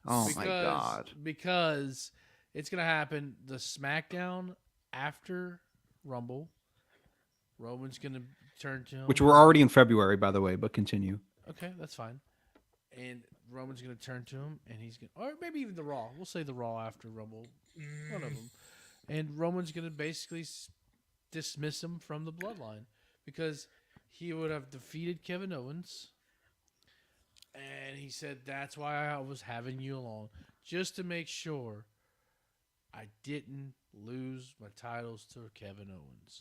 Oh my God. Because it's gonna happen the SmackDown after Rumble. Roman's gonna turn to him. Which we're already in February, by the way, but continue. Okay, that's fine. And Roman's going to turn to him, and he's going to, or maybe even the Raw. We'll say the Raw after Rumble. One of them. And Roman's going to basically dismiss him from the bloodline because he would have defeated Kevin Owens. And he said, that's why I was having you along, just to make sure I didn't lose my titles to Kevin Owens.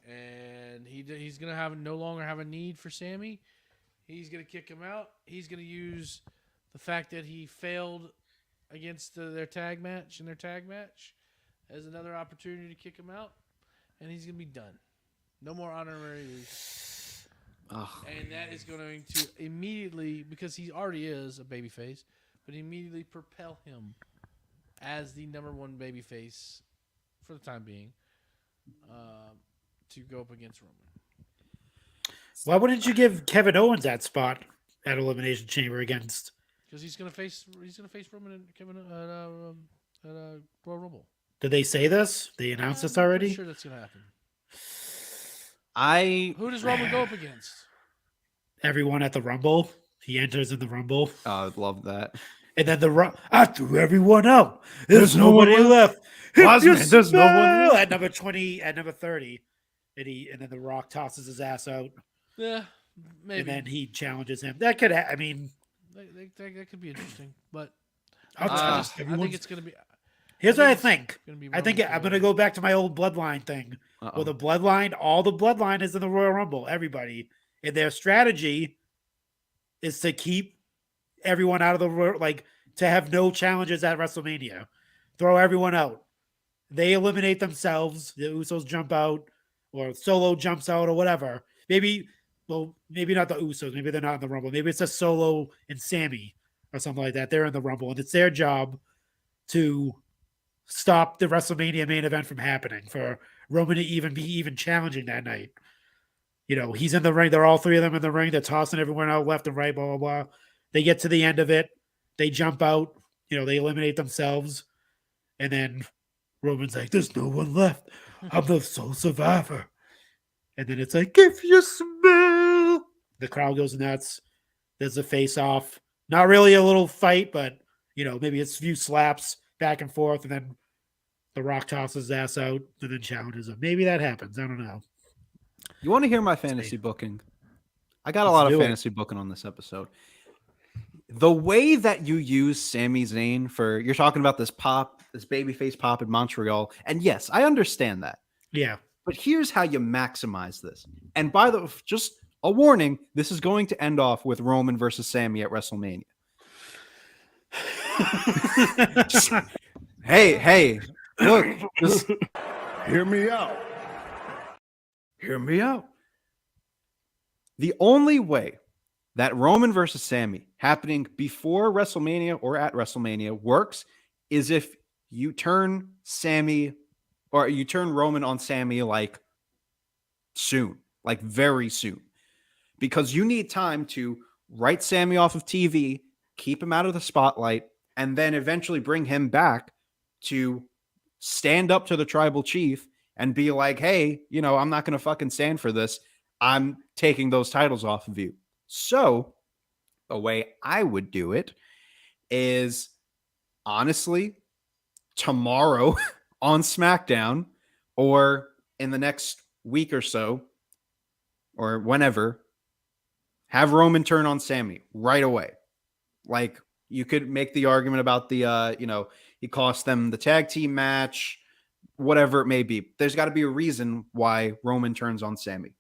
And he's going to no longer have a need for Sammy. He's going to kick him out. He's going to use the fact that he failed against their tag match as another opportunity to kick him out. And he's going to be done. No more honorary lose. And that is going to immediately, because he already is a babyface, but immediately propel him as the number one babyface for the time being to go up against Roman. Why wouldn't you give Kevin Owens that spot at Elimination Chamber against? Because he's gonna face Roman and Kevin at Royal Rumble. Did they say this? They announced this I'm already? pretty sure that's gonna happen. Who does Roman go up against? Everyone at the Rumble. He enters in the Rumble. I love that. And then I threw everyone out. There's nobody left. There's no one left. At number 20, at number 30. And then The Rock tosses his ass out. Yeah, maybe. And then he challenges him. That could I mean, that could be interesting, but I think it's gonna be. Here's what I think. I think I'm going to go back to my old Bloodline thing. Well, the Bloodline, all the Bloodline is in the Royal Rumble. Everybody. And their strategy is to keep everyone out of the to have no challenges at WrestleMania. Throw everyone out. They eliminate themselves. The Usos jump out, or Solo jumps out, or whatever. Maybe not the Usos. Maybe they're not in the Rumble. Maybe it's a Solo and Sammy or something like that. They're in the Rumble, and it's their job to stop the WrestleMania main event from happening, for Roman to even challenging that night. You know, he's in the ring. They're all three of them in the ring. They're tossing everyone out left and right, blah, blah, blah. They get to the end of it. They jump out. You know, they eliminate themselves. And then Roman's like, there's no one left. I'm the sole survivor. And then it's like, if you smell. The crowd goes nuts. There's a face-off. Not really a little fight, but, you know, maybe it's a few slaps back and forth. And then The Rock tosses his ass out and then challenges him. Maybe that happens. I don't know. You want to hear my fantasy booking? I got a lot of fantasy booking on this episode. The way that you use Sami Zayn you're talking about this babyface pop in Montreal. And yes, I understand that. Yeah. But here's how you maximize this. And by the way, just a warning, this is going to end off with Roman versus Sammy at WrestleMania. Hey, look, just Hear me out. hear me out. The only way that Roman versus Sammy happening before WrestleMania or at WrestleMania works is if you turn Roman on Sammy like soon, like very soon, because you need time to write Sammy off of TV, keep him out of the spotlight, and then eventually bring him back to stand up to the tribal chief and be like, hey, you know, I'm not going to fucking stand for this. I'm taking those titles off of you. So the way I would do it is, honestly, tomorrow on SmackDown or in the next week or so or whenever, have Roman turn on Sammy right away. Like, you could make the argument about the, he cost them the tag team match, whatever it may be. There's got to be a reason why Roman turns on Sammy.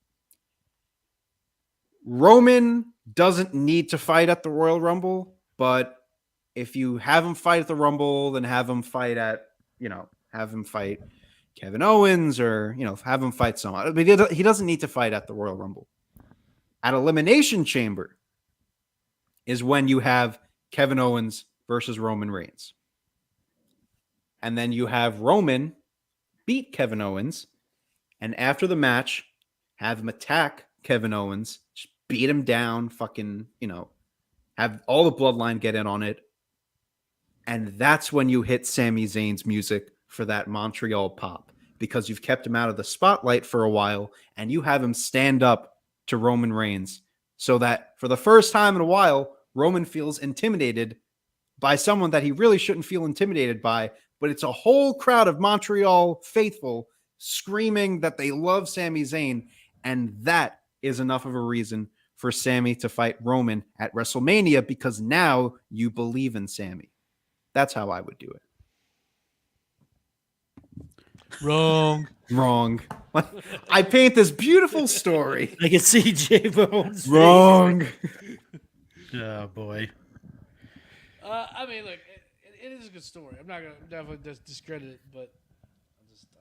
Roman doesn't need to fight at the Royal Rumble, but if you have him fight at the Rumble, then have him fight Kevin Owens, or, have him fight someone. I mean, he doesn't need to fight at the Royal Rumble. At Elimination Chamber is when you have Kevin Owens versus Roman Reigns. And then you have Roman beat Kevin Owens, and after the match, have him attack Kevin Owens, just beat him down, fucking, have all the bloodline get in on it. And that's when you hit Sami Zayn's music for that Montreal pop, because you've kept him out of the spotlight for a while, and you have him stand up to Roman Reigns so that for the first time in a while, Roman feels intimidated by someone that he really shouldn't feel intimidated by, but it's a whole crowd of Montreal faithful screaming that they love Sami Zayn, and that is enough of a reason for Sami to fight Roman at WrestleMania because now you believe in Sami. That's how I would do it. Wrong. Wrong. I paint this beautiful story. I can see J Bone's Wrong. Oh boy. I mean, look, it is a good story. I'm not gonna definitely discredit it, but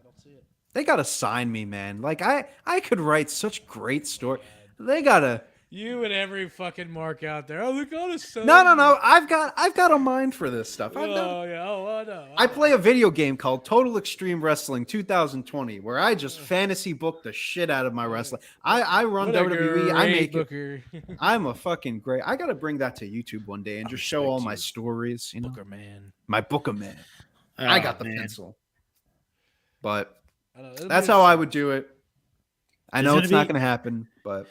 I don't see it. They gotta sign me, man. Like I could write such great story. They gotta. You and every fucking mark out there. Oh, they gotta sell. No. I've got a mind for this stuff. Oh yeah. Oh, I know. I play a video game called Total Extreme Wrestling 2020, where I just fantasy book the shit out of my wrestling. I run What a WWE. I great make it. booker. I'm a fucking great. I gotta bring that to YouTube one day and just show all my stories. You know, Booker man. my Booker man. Oh, I got the man. pencil. But I know, that's how I would do it. I know There's it's not gonna going to happen, but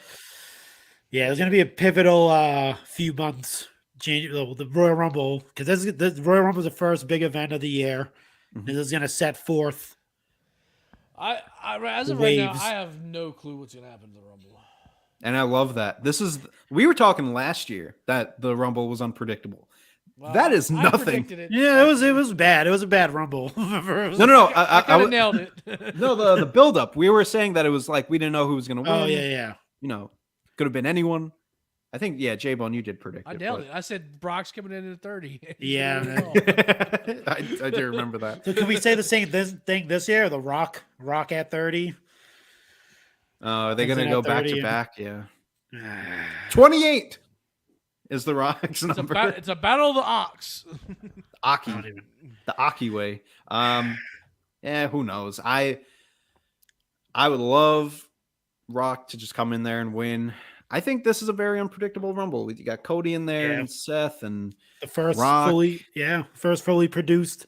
Yeah, there's gonna be a pivotal few months. The Royal Rumble, because this Royal Rumble is the first big event of the year. Mhm. This is gonna set forth. I as The of right now, waves. I have no clue what's gonna happen to the Rumble. and I love that. We were talking last year that the Rumble was unpredictable. Well, That is I nothing. predicted it. Yeah, it was bad. It was a bad Rumble. No. I kind of I nailed it. no, the build up. We were saying that it was like we didn't know who was going to win. Oh yeah. You know, could have been anyone. I think J-Bone, you did predict I it. nailed it. I said Brock's coming in at 30. Yeah, man. I do remember that. So can we say the same thing this year? The Rock at 30. Are they Comes going to in go at back 30 to and- back? Yeah. 28 is the Rock's It's a, number. it's a battle of the ox. Aki. I don't even. The Aki way. Yeah, who knows? I would love Rock to just come in there and win. I think this is a very unpredictable Rumble. You got Cody in there Yeah. and Seth and The first Rock. fully produced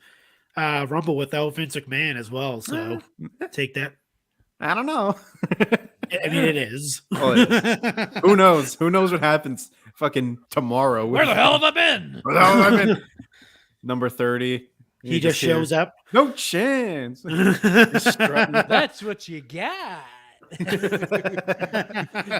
Rumble without Vince McMahon as well. So take that. I don't know. I mean, it is. Oh, it is. Who knows? Who knows what happens fucking tomorrow? Where the hell have I been? Where the hell have I been? Number 30. He just shows up. No chance. That's what you got.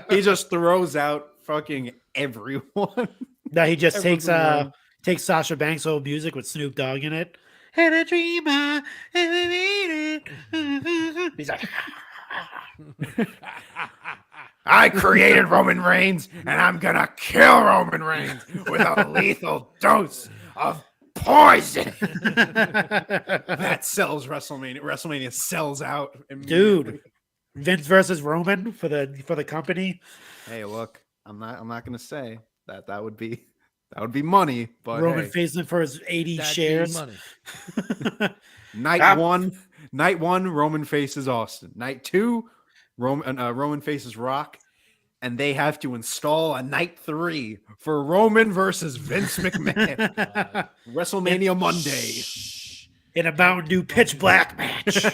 He just throws out fucking everyone. No, he just Everyone. takes Sasha Banks' old music with Snoop Dogg in it. And a dreamer, and we made it. He's like, I created Roman Reigns, and I'm gonna kill Roman Reigns with a lethal dose of poison. That sells WrestleMania. WrestleMania sells out immediately. dude, Vince versus Roman for the company. Hey, look, I'm not gonna say that would be money, but Roman hey, facing for his 80 That'd be shares. money. night one, Roman faces Austin. Night two, Roman faces Rock, and they have to install a night 3 for Roman versus Vince McMahon. WrestleMania Monday. In a Mountain Dew pitch black match.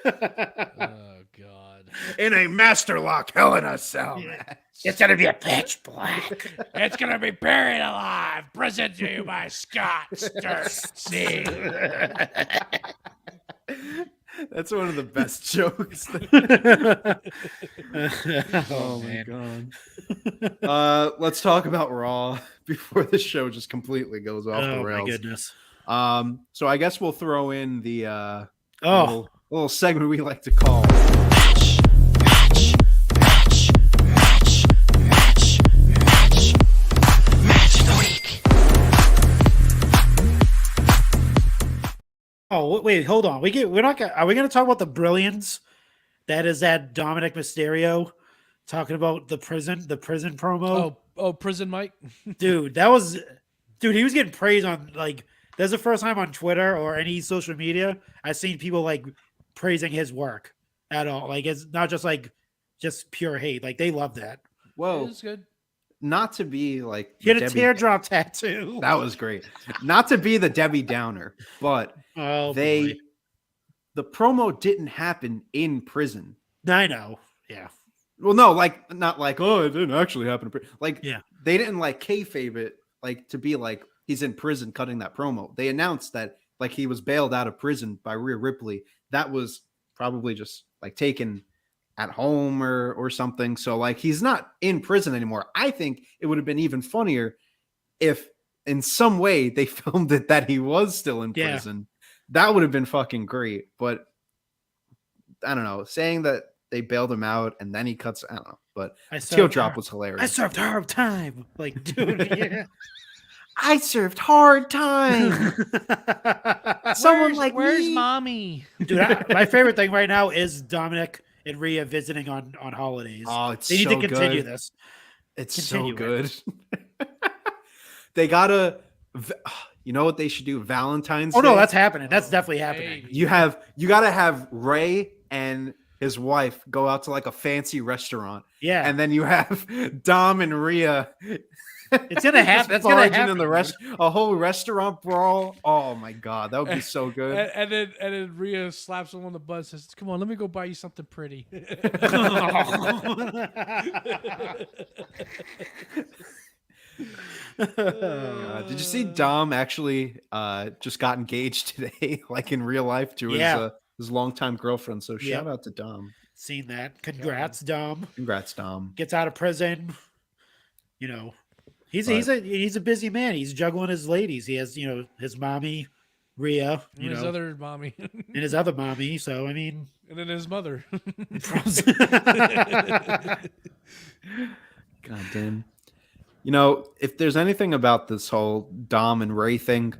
Oh God. In a Master Lock Hell in a Cell match. It's gonna be a pitch black. It's gonna be buried alive. Presented to you by Scott Sturcy. That's one of the best jokes. Oh my man. god. Let's talk about Raw before the show just completely goes off the Oh my rails. goodness. So I guess we'll throw in the Oh, little segment we like to call oh, wait, hold on. Are we gonna talk about the brilliance that is that Dominic Mysterio talking about the prison promo? Oh, Prison Mike. Dude, he was getting praised on like that's the first time on Twitter or any social media I've seen people like praising his work at all. Like it's not just like just pure hate. Like they love that. whoa, It's good. not to be like He had a Debbie- teardrop tattoo. That was great. Not to be the Debbie Downer, but Oh, the boy. promo didn't happen in prison. I know. Yeah. Well, no, like not like, oh, it didn't actually happen. Like, Yeah. they didn't like kayfabe it, like to be like he's in prison cutting that promo. They announced that like he was bailed out of prison by Rhea Ripley. That was probably just like taken at home or something. So like he's not in prison anymore. I think it would have been even funnier if in some way they filmed it that he was still in prison. That would have been fucking great. But I don't know, saying that they bailed him out and then he cuts, I don't know. But Teal drop was hilarious. I served hard time. Like, dude, yeah. I served hard time. Someone where's me. mommy? Dude, my favorite thing right now is Dominic and Rhea visiting on holidays. Oh, it's they need so to continue good. this. It's Continue so good. They gotta, you know what they should do? Valentine's Day. Oh no, that's happening. That's definitely happening. Baby. You gotta have Ray and his wife go out to like a fancy restaurant. Yeah, And then you have Dom and Rhea. it's gonna happen. That's gonna barging happen. in the a whole restaurant brawl. Oh my god, that would be so good. And then Rhea slaps him on the butt and says, "Come on, let me go buy you something pretty." Did you see Dom actually just got engaged today, like in real life, to his longtime girlfriend? So shout out to Dom. Seen that. Congrats, Dom. Congrats, Dom. Gets out of prison. You know, he's a busy man. He's juggling his ladies. He has, you know, his mommy, Rhea, and his other mommy, and his other mommy. So I mean, and then his mother. God damn. You know, if there's anything about this whole Dom and Ray thing,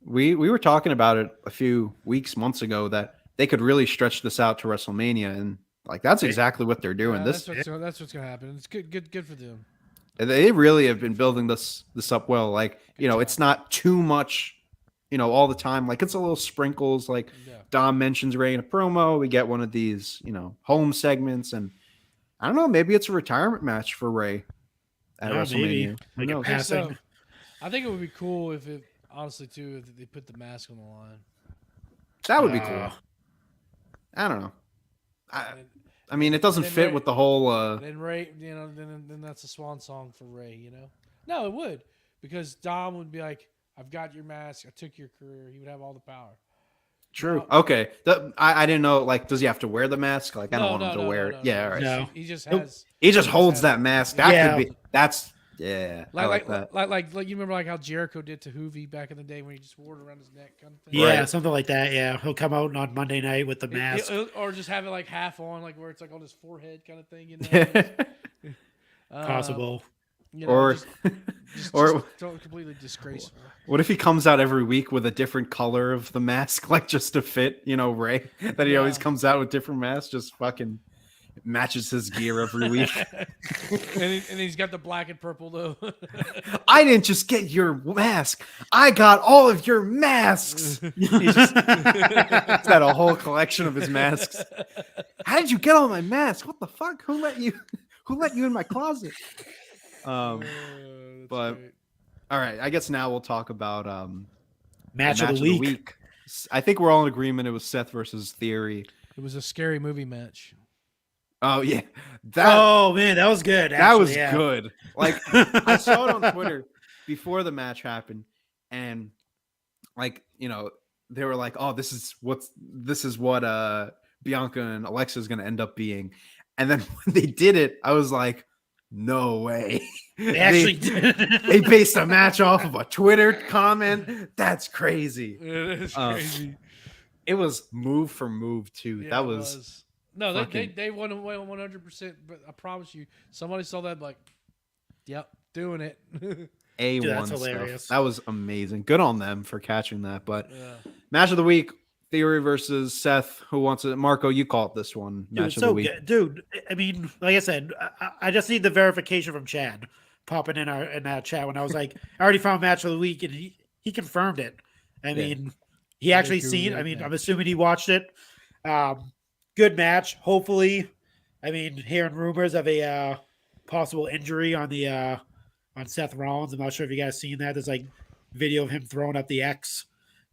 we were talking about it a few months ago that they could really stretch this out to WrestleMania, and like that's exactly what they're doing. Yeah, that's what's gonna happen. It's good for them. They really have been building this up well. Like, you know, it's not too much, you know, all the time. Like it's a little sprinkles. Like Dom mentions Ray in a promo. We get one of these, you know, home segments, and I don't know, maybe it's a retirement match for Ray at WrestleMania. Like a passing. I think it would be cool if it, honestly, too, if they put the mask on the line. That would be cool. I don't know. I mean, it doesn't fit Ray, with the whole. Then Ray, you know, then that's a swan song for Ray. You know, no, it would, because Dom would be like, "I've got your mask. I took your career." He would have all the power. True. Okay. I didn't know. Like, does he have to wear the mask? Like, I don't want him to wear it. Yeah. All right. No. He just has. He just holds that mask. That could be. That's. Yeah, I like that. Like you remember like how Jericho did to Hoovy back in the day when he just wore it around his neck kind of thing. Yeah, right. Something like that. Yeah, he'll come out on Monday night with the mask, or just have it like half on, like where it's like on his forehead kind of thing. You know, possible. You know, or just completely disgraceful. What if he comes out every week with a different color of the mask, like just to fit, you know, Ray? That he always comes out with different masks, just fucking matches his gear every week. and he's got the black and purple though. I didn't just get your mask, I got all of your masks. He's got a whole collection of his masks. How did you get all my masks? What the fuck? Who let you in my closet? But great. All right, I guess now we'll talk about match of the week. I think we're all in agreement it was Seth versus Theory. It was a scary movie match. Oh yeah, oh man, that was good. That was good. Like I saw it on Twitter before the match happened, and like, you know, they were like, "Oh, this is what Bianca and Alexa is going to end up being," and then when they did it, I was like, "No way!" They actually did. They based a match off of a Twitter comment. That's crazy. It is crazy. It was move for move too. Yeah, that was. No, they won 100%. But I promise you, somebody saw that like, "Yep, doing it." A1 that's hilarious. That was amazing. Good on them for catching that. But match of the week: Theory versus Seth. Who wants it? Marco, you called this one. Match of the week, dude. I mean, like I said, I just need the verification from Chad popping in our chat when I was like, I already found match of the week, and he confirmed it. I mean, he actually seen. I mean, I'm assuming he watched it. Good match. Hopefully, I mean, hearing rumors of a possible injury on the on Seth Rollins. I'm not sure if you guys seen that. There's like video of him throwing up the X.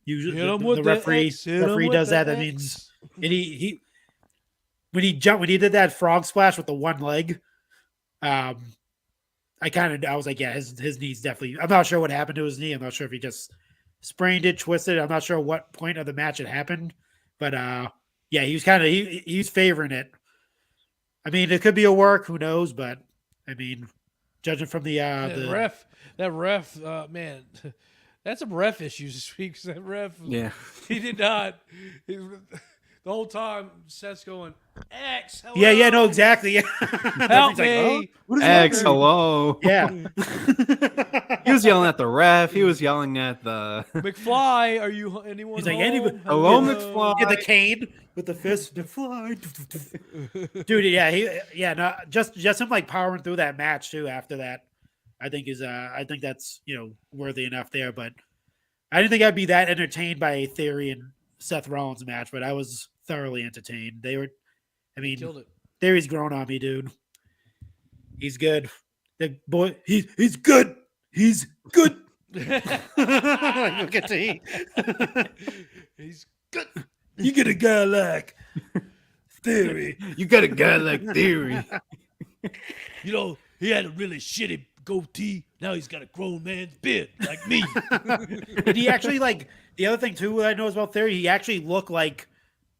Usually, the referee does that. That means, and he when he did that frog splash with the one leg, I was like, yeah, his knee's definitely. I'm not sure what happened to his knee. I'm not sure if he just sprained it, twisted it. I'm not sure what point of the match it happened, but yeah, he was he's favoring it. I mean, it could be a work, who knows? But I mean, judging from the ref, man, that's some ref issues this week. 'Cause that ref, he did not. The whole time, Seth's going, X, hello. Yeah, no, exactly. Yeah. Help me. X, hello. Yeah. He was yelling at the ref. He was yelling at the McFly, are you anyone He's like, home? anybody- Hello, McFly. Yeah, the cane with the fist, McFly. Dude, yeah, no, just him like powering through that match too. After that, I think that's worthy enough there. But I didn't think I'd be that entertained by a Theory and Seth Rollins match, but I was thoroughly entertained. Killed it. Theory's grown on me, dude. He's good. The boy, he's good. He's good. Look at T. He's good. You get a guy like Theory. You got a guy like Theory. He had a really shitty goatee. Now he's got a grown man's beard like me. And he actually the other thing too I know about Theory, he actually looked like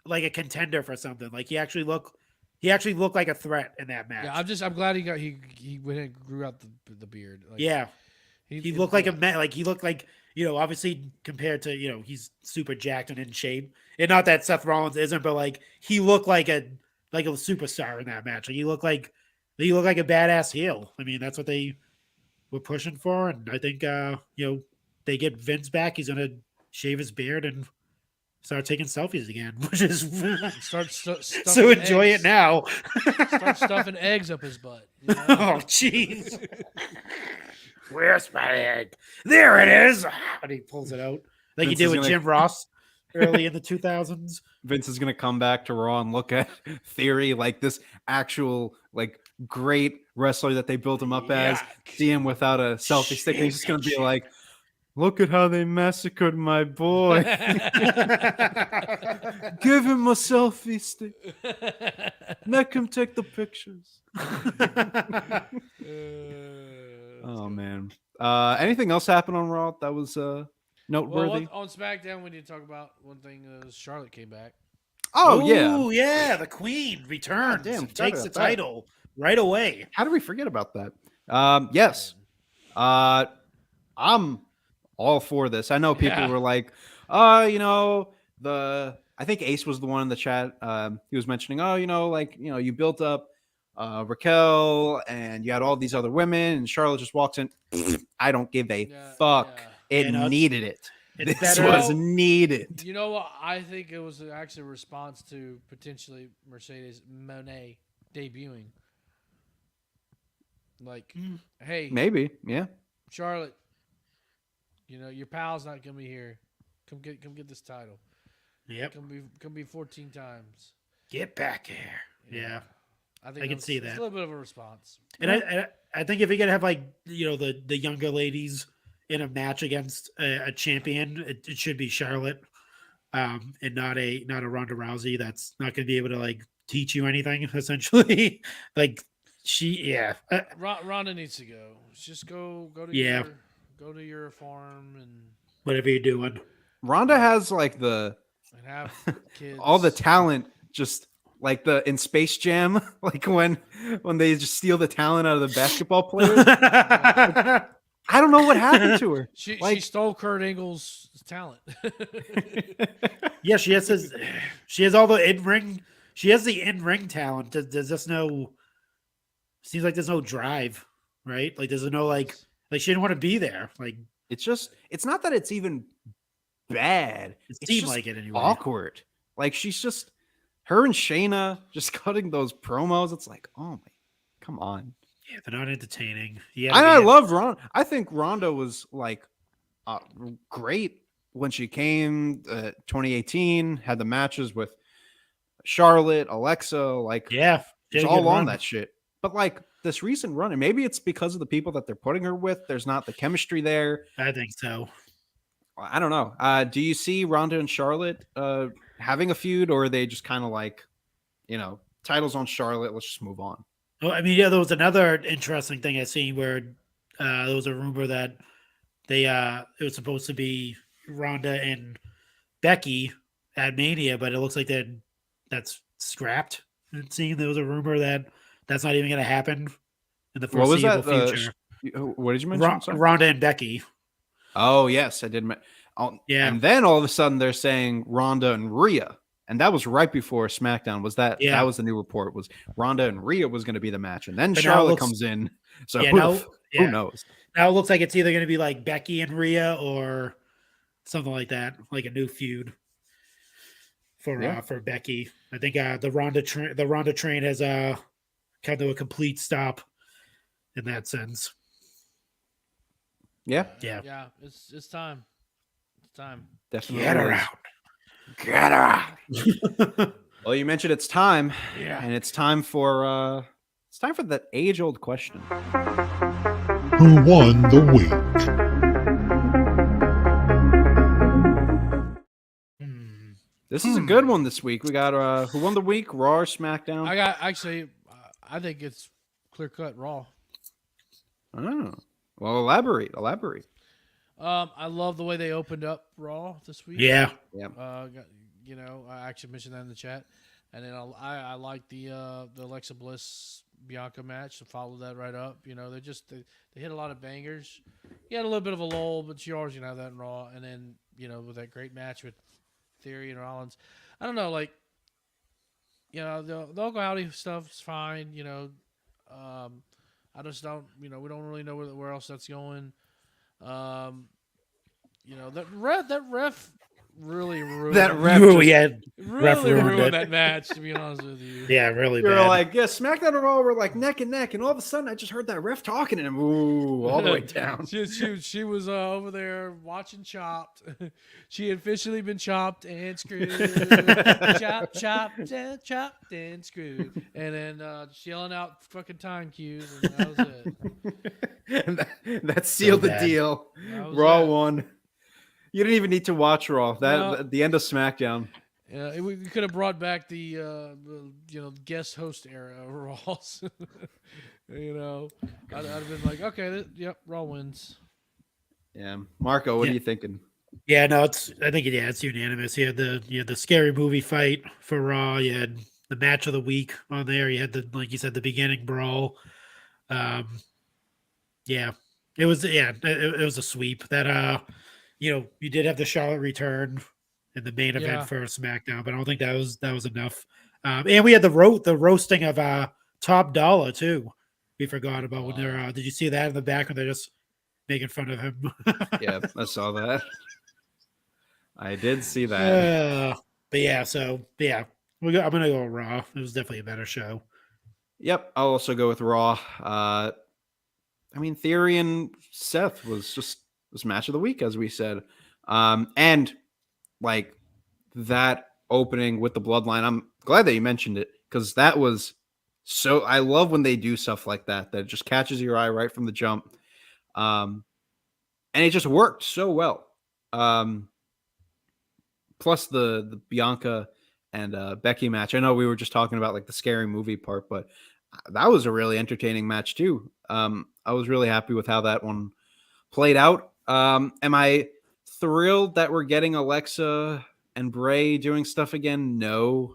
a contender for something. Like he actually looked like a threat in that match. Yeah, I'm glad he went and grew out the beard. Like, yeah. He looked like a man. Like he looked like, obviously compared to, he's super jacked and in shape. And not that Seth Rollins isn't, but like he looked like a superstar in that match. Like he looked like a badass heel. I mean, that's what they were pushing for. And I think they get Vince back. He's gonna shave his beard and start taking selfies again, which is so enjoy it now. Start stuffing eggs up his butt. Oh, jeez. Where's my egg? There it is. And he pulls it out like he did with Jim Ross early in the 2000s. Vince is going to come back to Raw and look at Theory like this actual great wrestler that they built him up as. See him without a selfie stick. And he's just going to be like, look at how they massacred my boy. Give him a selfie stick. Make him take the pictures. Oh, man. Anything else happen on Raw that was noteworthy? Well, on SmackDown, we need to talk about one thing. Charlotte came back. Oh, yeah. Yeah. The Queen returns. Damn, and takes the title right away. How did we forget about that? Yes. I'm all for this. I know people were like, I think Ace was the one in the chat. He was mentioning, you built up Raquel and you had all these other women and Charlotte just walks in. I don't give a fuck. Yeah. It needed it. It's This better. was needed. You know what? I think it was actually a response to potentially Mercedes Moné debuting. Like, hey, Maybe, yeah. Charlotte, your pal's not gonna be here. Come get this title. Yep. Come be 14 times. Get back here. Yeah. I think I can see it's that. a little bit of a response. And I think if you're gonna have the younger ladies in a match against a champion, it should be Charlotte, and not a Ronda Rousey that's not gonna be able to teach you anything essentially. Ronda needs to go. Just go to your farm and whatever you're doing. Ronda has and have kids. all the talent, just in Space Jam, when they just steal the talent out of the basketball players. I don't know what happened to her. She stole Kurt Angle's talent. Yeah, she has all the in-ring. She has the in-ring talent. There's just no. Seems like there's no drive, right? There's no she didn't want to be there. It's not that it's even bad. It It's seemed just like it anyway. awkward. She's just her and Shayna just cutting those promos. It's oh my, come on. Yeah, they're not entertaining. I love Ronda. I think Ronda was great when she came 2018, had the matches with Charlotte, Alexa, yeah, it's all on that shit. But this recent run, and maybe it's because of the people that they're putting her with, there's not the chemistry there. I think so. I don't know. Do you see Ronda and Charlotte having a feud, or are they just kind of titles on Charlotte. Let's just move on. Well, I mean, yeah, there was another interesting thing I seen where there was a rumor that it was supposed to be Ronda and Becky at Mania, but it looks like that's scrapped. And seeing there was a rumor that that's not even going to happen in the What was foreseeable that? future. What did you mention? Sorry. Ronda and Becky. Oh yes, I did. Yeah. And then all of a sudden they're saying Ronda and Rhea, and that was right before SmackDown. Was that? Yeah. That was the new report. Was Ronda and Rhea was going to be the match, and then But now it Charlotte looks- comes in. So Yeah, who knows? Now it looks like it's either going to be like Becky and Rhea or something like that, like a new feud for Becky. I think the Ronda train has come to a complete stop in that sense. Yeah, Yeah. It's time. It's time. definitely. Get her is. out. Get her out. Well, you mentioned it's time, Yeah. and it's time for that age-old question. Who won the week? This is a good one this week. We got who won the week? Raw or SmackDown? I think it's clear cut Raw. Oh, well, elaborate. I love the way they opened up Raw this week. Yeah. I actually mentioned that in the chat, and then I like the Alexa Bliss Bianca match to follow that right up. You know, they hit a lot of bangers. You had a little bit of a lull, but you always gonna have that in Raw, and then with that great match with Theory and Rollins. I don't know, like the Uncle Howdy stuff is fine. I just don't. We don't really know where else that's going. That ref really ruined That ref Ooh, just- yeah. really ruined ruined it. that match. To be honest with you, Yeah, really You're bad. like, yeah, SmackDown and Raw were like neck and neck, and all of a sudden I just heard that ref talking to him, ooh, all the way down. she was over there watching Chopped. She had officially been chopped and screwed, chopped and screwed, and then she yelling out fucking time cues, and that was it. And that sealed the bad. deal. That was Raw it. won. You didn't even need to watch Raw. No. The end of SmackDown. Yeah, we could have brought back the guest host era of Raws. I'd have been like, okay, yep, Raw wins. Yeah, Marco, what are Yeah. you thinking? Yeah, no, I think it's unanimous. You had the scary movie fight for Raw. You had the match of the week on there. You had like you said, the beginning brawl. Yeah, it was a sweep. That you did have the Charlotte return in the main event Yeah. for SmackDown, but I don't think that was enough. And we had the roasting of Top Dollar too. We forgot about when they're. Did you see that in the back when they're just making fun of him? Yeah, I saw that. I did see that. But yeah, I'm gonna go Raw. It was definitely a better show. Yep, I'll also go with Raw. Theory and Seth was match of the week, as we said. And like that opening with the Bloodline, I'm glad that you mentioned it because that was so. I love when they do stuff like that that just catches your eye right from the jump. And it just worked so well. Plus the Bianca and Becky match. I know we were just talking about like the scary movie part, but that was a really entertaining match too. I was really happy with how that one played out. Am I thrilled that we're getting Alexa and Bray doing stuff again? No.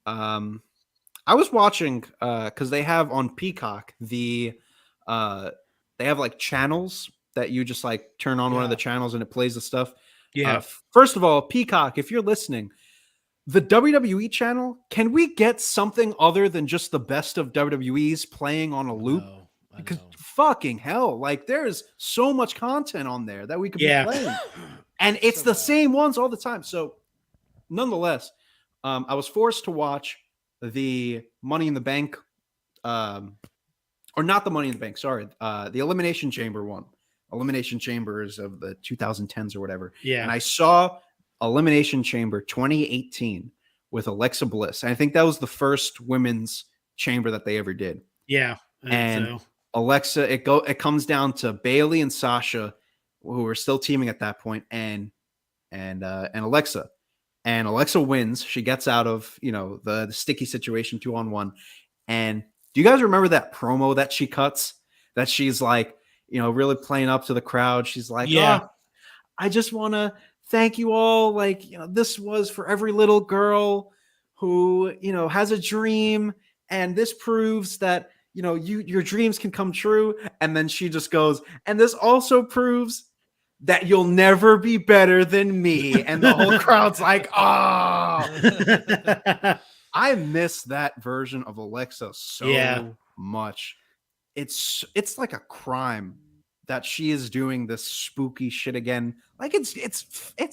I was watching because they have on Peacock they have like channels that you just like turn on one of the channels and it plays the stuff. Yeah. First of all, Peacock, if you're listening, the WWE channel, can we get something other than just the best of WWE's playing on a loop? Because fucking hell, like there's so much content on there that we could be playing. And it's the same ones all the time. So nonetheless, I was forced to watch the Money in the Bank, or not the Money in the Bank, sorry, the Elimination Chamber one. Elimination Chambers of the 2010s or whatever. Yeah. And I saw Elimination Chamber 2018 with Alexa Bliss. And I think that was the first women's chamber that they ever did. Yeah. And Alexa, it comes down to Bailey and Sasha, who were still teaming at that point, and Alexa. and Alexa wins. She gets out of, the sticky situation 2-on-1. And do you guys remember that promo that she cuts? That she's like, really playing up to the crowd. She's like, Yeah. "Oh, I just want to thank you all. Like, this was for every little girl who, has a dream. And this proves that, your dreams can come true." And then she just goes, "And this also proves that you'll never be better than me." And the whole crowd's like, "Oh." I miss that version of Alexa so much. It's like a crime that she is doing this spooky shit again. Like it's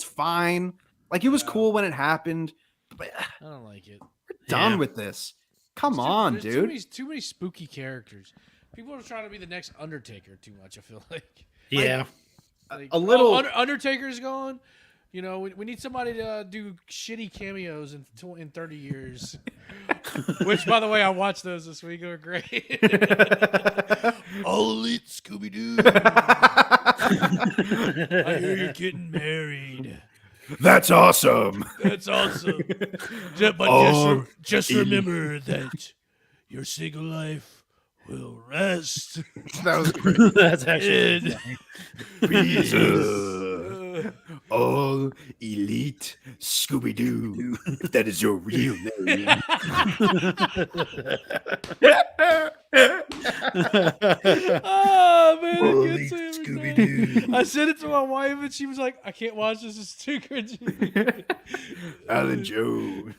fine. Like it was cool when it happened, but I don't like it. we're done with this. Come on, There's dude. Too many spooky characters. People are trying to be the next Undertaker too much. I feel like. Yeah. Like, A little- Undertaker's gone. We need somebody to do shitty cameos in 30 years. Which, by the way, I watched those this week. They were great. All Elite Scooby Doo. I hear you're getting married. That's awesome. That's awesome. But just remember that your single life will rest. That was great. That's actually in All Elite Scooby-Doo. If that is your real name. Oh man, All it gets Elite to me every Scooby-Doo. time. I sent it to my wife and she was like, "I can't watch this. It's too cringy." Alan Joe.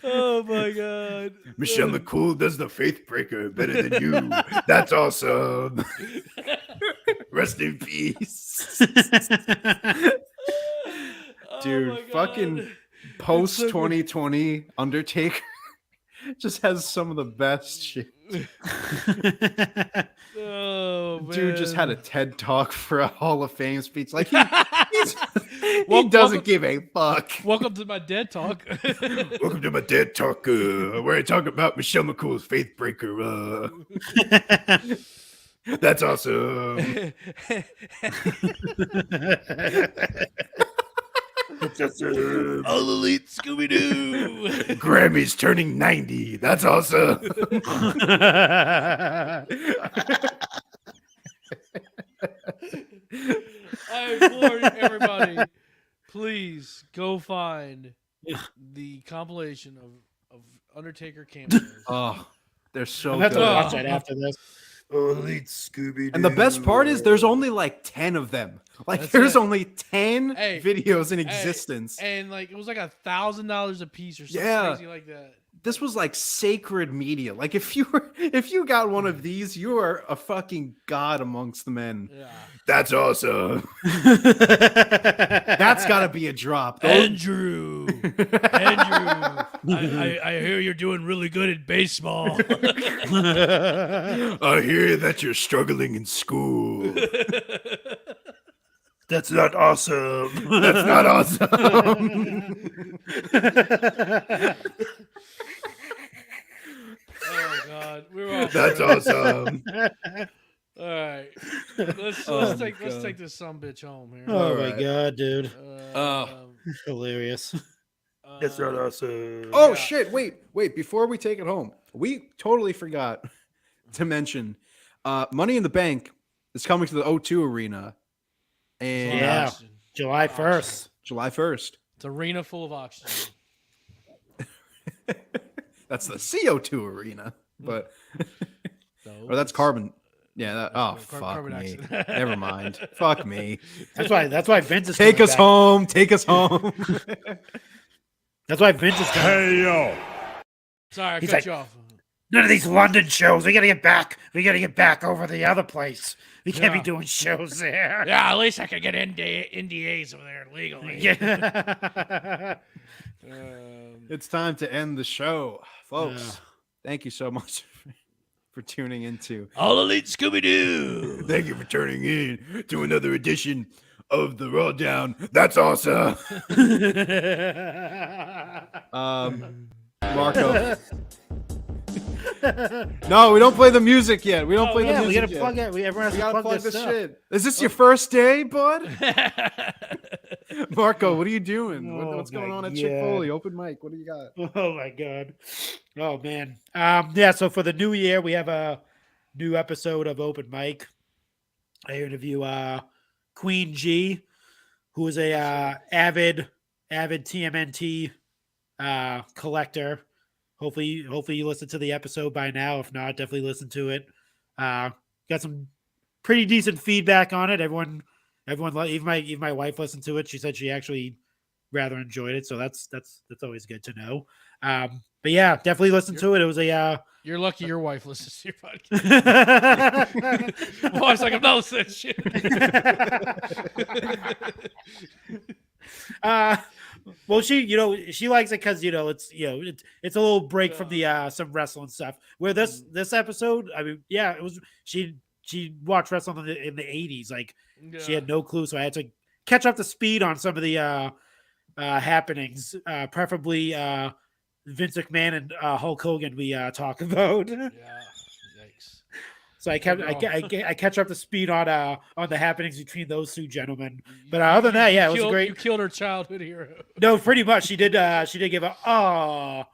Oh my god. Michelle McCool does the Faith Breaker better than you. That's awesome. Rest in peace. Dude, my God. fucking post 2020 Undertaker just has some of the best shit. Oh man. Dude just had a TED talk for a Hall of Fame speech. Like he Welcome- doesn't give a fuck. Welcome to my dead talk. Welcome to my TED talk, where I talk about Michelle McCool's Faith Breaker. That's awesome. That's awesome. All Elite Scooby Doo. Grammy's turning 90. That's awesome. I implore everybody, please go find the compilation of Undertaker cameos. Oh, they're so I'm gonna have to good. watch that after this. Elite Scooby-Doo. And the best part is there's only like 10 of them. Like That's there's it. only 10 Hey, videos in Hey, existence. and like it was like $1,000 a piece or something Yeah. crazy like that. This was like sacred media. Like if you got one of these, you are a fucking god amongst the men. Yeah. That's awesome. That's got to be a drop. Andrew, I hear you're doing really good at baseball. I hear that you're struggling in school. That's not awesome. That's not awesome. Oh God, we're off. That's awesome. All right, let's take this sumbitch home here. Oh my right. god, dude. Um, Hilarious. That's not awesome. Yeah. Oh shit! Wait! Before we take it home, we totally forgot to mention Money in the Bank is coming to the O2 Arena, and Yeah. oxygen. July 1st. July 1st. It's an arena full of oxygen. That's the CO2 Arena, but No, or that's it's- carbon. Yeah. That, oh That's fuck carbon me. dioxide. Never mind. Fuck me. That's why Vince is Take coming us back. home. Take us home. That's why Vince is coming. Hey yo! Sorry, I He's cut like- you off. None of these London shows. We gotta get back. We gotta get back over the other place. We can't be Yeah. doing shows there. Yeah, at least I could get NDAs over there legally. Yeah. It's time to end the show, folks. Thank you so much for tuning into. All Elite Scooby Doo. Thank you for tuning in to another edition of the RAWDOWN. That's awesome. Marco. No, we don't play the music yet. We don't play the Yeah, we music gotta yet. plug it. Everyone has We to gotta plug plug this this stuff. shit. Is this your first day, bud? Marco, what are you doing? Oh What's going my on at God. Chick Foley? Open mic. What do you got? Oh my God. Oh man. Yeah, so for the new year, we have a new episode of Open Mic. I interview Queen G, who is a avid TMNT collector. Hopefully you listened to the episode by now. If not, definitely listen to it. Got some pretty decent feedback on it. Everyone, even my wife listened to it. She said she actually rather enjoyed it. So that's always good to know. But yeah, definitely listen to it. It was a You're lucky your wife listens to your podcast. My wife's like, I'm not listening to shit. well, she likes it because it's a little break from the some wrestling stuff. Where this episode, I mean, yeah, it was she watched wrestling in the 80s. Like she had no clue, so I had to catch up to speed on some of the happenings, preferably Vince McMahon and Hulk Hogan. We talk about. Yeah, yikes. So I catch up to speed on the happenings between those two gentlemen. But other than that, yeah, it was great. You killed her childhood hero. No, pretty much. She did give a I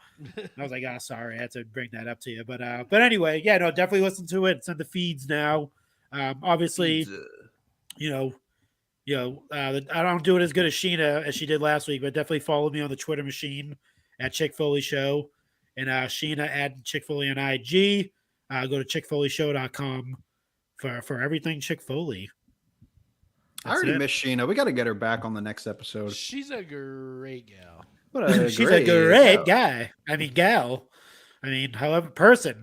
was like, sorry, I had to bring that up to you. But anyway, yeah, no, definitely listen to it. It's on the feeds now. Obviously, I don't do it as good as Sheena as she did last week, but definitely follow me on the Twitter machine at Chick Foley Show, and Sheena at Chick Foley on IG. Go to chickfoleyshow.com for everything Chick Foley. I already miss Sheena. We got to get her back on the next episode. She's a great gal. She's a great guy. I mean, gal. I mean, however she wants to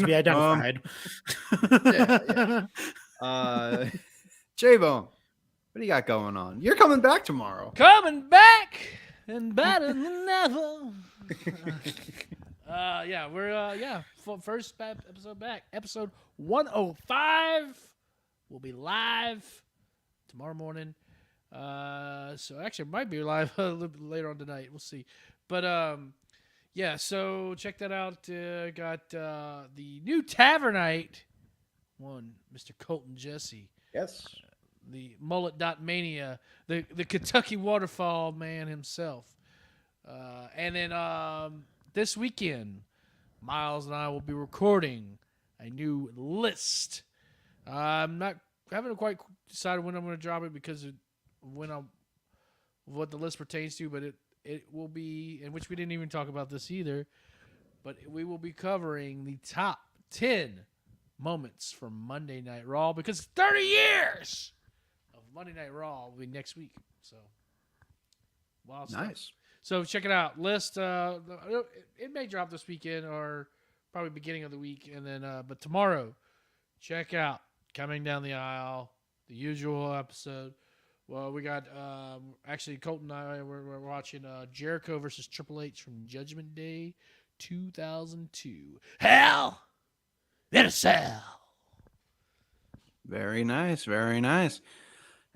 be identified. J-Bone, what do you got going on? You're coming back tomorrow. Coming back and better than ever. We're first episode back. Episode 105 will be live tomorrow morning. So actually it might be live a little bit later on tonight. We'll see. But so check that out. Got the new Tavernite one, Mr. Colton Jesse. Yes. The mullet.mania, the Kentucky waterfall man himself. And then this weekend, Miles and I will be recording a new list. I haven't quite decided when I'm going to drop it because of what the list pertains to, but it will be, in which we didn't even talk about this either, but we will be covering the top 10 moments from Monday Night Raw, because 30 years of Monday Night Raw will be next week. So, wild stuff. Nice. So check it out. List. It may drop this weekend or probably beginning of the week, and then but tomorrow, check out Coming Down the Aisle, the usual episode. Well, we got actually Colton and I we're watching Jericho versus Triple H from Judgment Day 2002. Hell in a Cell. Very nice, very nice.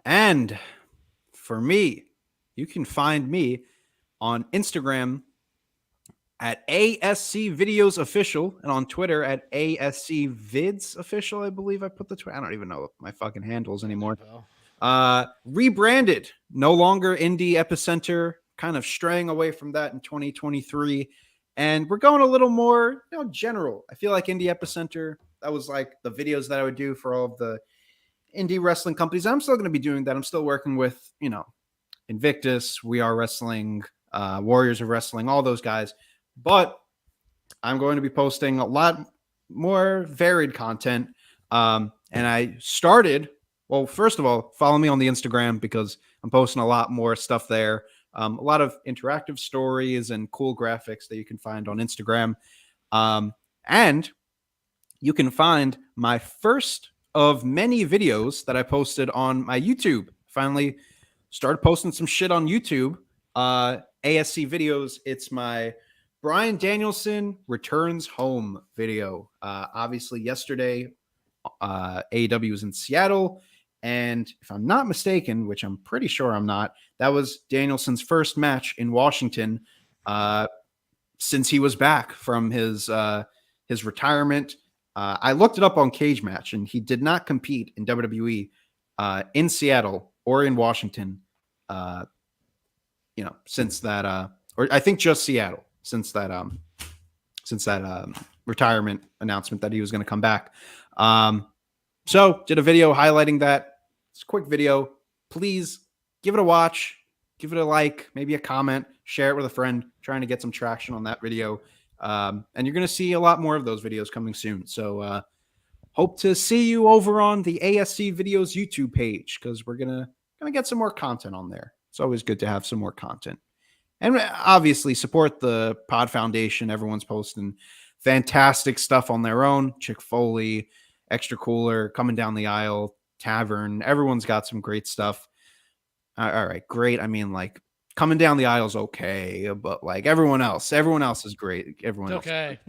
And for me, you can find me on Instagram at ASC Videos Official and on Twitter at ASC Vids Official. I believe I put the Twitter. I don't even know my fucking handles anymore. Rebranded, no longer Indie Epicenter, kind of straying away from that in 2023. And we're going a little more, general. I feel like Indie Epicenter, that was like the videos that I would do for all of the indie wrestling companies. I'm still going to be doing that. I'm still working with, Invictus, We Are Wrestling, Warriors of Wrestling, all those guys. But I'm going to be posting a lot more varied content. And I started, well, first of all, follow me on the Instagram because I'm posting a lot more stuff there. A lot of interactive stories and cool graphics that you can find on Instagram. And you can find my first of many videos that I posted on my YouTube. Finally started posting some shit on YouTube. ASC Videos. It's my Bryan Danielson Returns Home video. Obviously, yesterday, AEW was in Seattle. And if I'm not mistaken, which I'm pretty sure I'm not, that was Danielson's first match in Washington since he was back from his retirement. I looked it up on Cage Match, and he did not compete in WWE in Seattle or in Washington since that or I think just Seattle since that retirement announcement that he was going to come back. So did a video highlighting that. It's a quick video. Please give it a watch, give it a like, maybe a comment, share it with a friend, trying to get some traction on that video. And you're going to see a lot more of those videos coming soon. So hope to see you over on the ASC Videos YouTube page, because we're gonna get some more content on there. It's always good to have some more content. And obviously support the Pod Foundation. Everyone's posting fantastic stuff on their own. Chick Foley, Extra Cooler, Coming Down the Aisle, Tavern. Everyone's got some great stuff. All right, great. I mean, like, Coming Down the Aisle is okay, but like everyone else is great. Everyone else. Okay.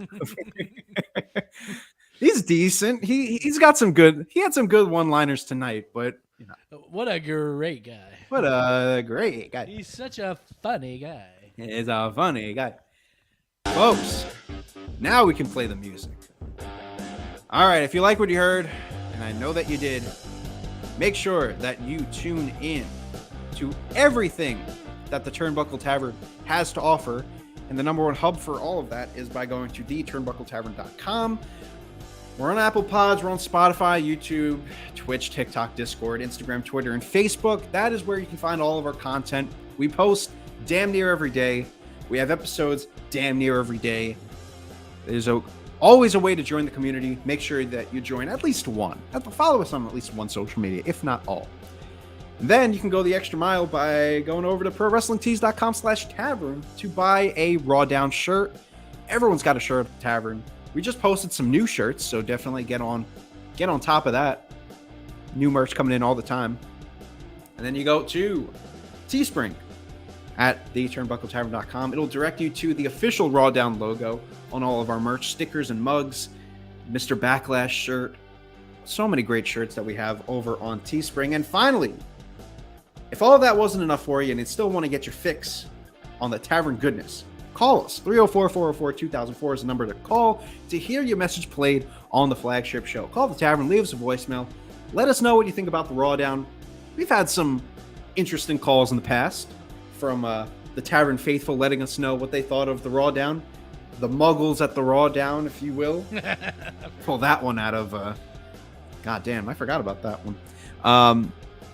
He's decent. He's got some good. He had some good one-liners tonight, but What a great guy. what a great guy. He's such a funny guy. He's a funny guy. Folks, now we can play the music. All right, if you like what you heard, and I know that you did, make sure that you tune in to everything that the Turnbuckle Tavern has to offer. And the number one hub for all of that is by going to theturnbuckletavern.com. We're on Apple Pods, we're on Spotify, YouTube, Twitch, TikTok, Discord, Instagram, Twitter, and Facebook. That is where you can find all of our content. We post damn near every day. We have episodes damn near every day. There's always a way to join the community. Make sure that you join at least one. Follow us on at least one social media, if not all. And then you can go the extra mile by going over to prowrestlingtees.com/tavern to buy a RAWDOWN shirt. Everyone's got a shirt at the tavern. We just posted some new shirts, so definitely get on top of that. New merch coming in all the time. And then you go to Teespring at theturnbuckletavern.com. It'll direct you to the official RAWDOWN logo on all of our merch, stickers and mugs, Mr. Backlash shirt. So many great shirts that we have over on Teespring. And finally, if all of that wasn't enough for you and you still want to get your fix on the tavern goodness, call us. 304-404-2004 is the number to call to hear your message played on the flagship show. Call the tavern, leave us a voicemail. Let us know what you think about the RAWDOWN. We've had some interesting calls in the past from the tavern faithful letting us know what they thought of the RAWDOWN. The muggles at the RAWDOWN, if you will. Pull that one out of... God damn, I forgot about that one.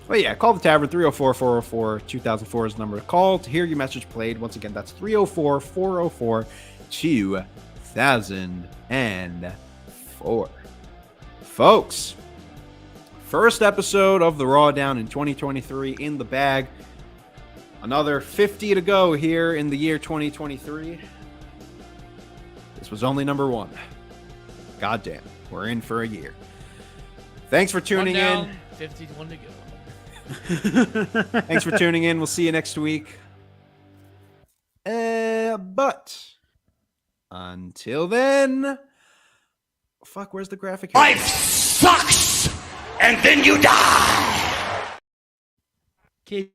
But yeah, call the tavern. 304-404-2004 is the number to call to hear your message played. Once again, that's 304-404-2004. Folks, first episode of the RAWDOWN in 2023 in the bag. Another 50 to go here in the year 2023. This was only number one. God damn, we're in for a year. Thanks for tuning in. 51 to go. Thanks for tuning in. We'll see you next week. But until then, fuck, where's the graphic here? Life sucks, and then you die. Okay.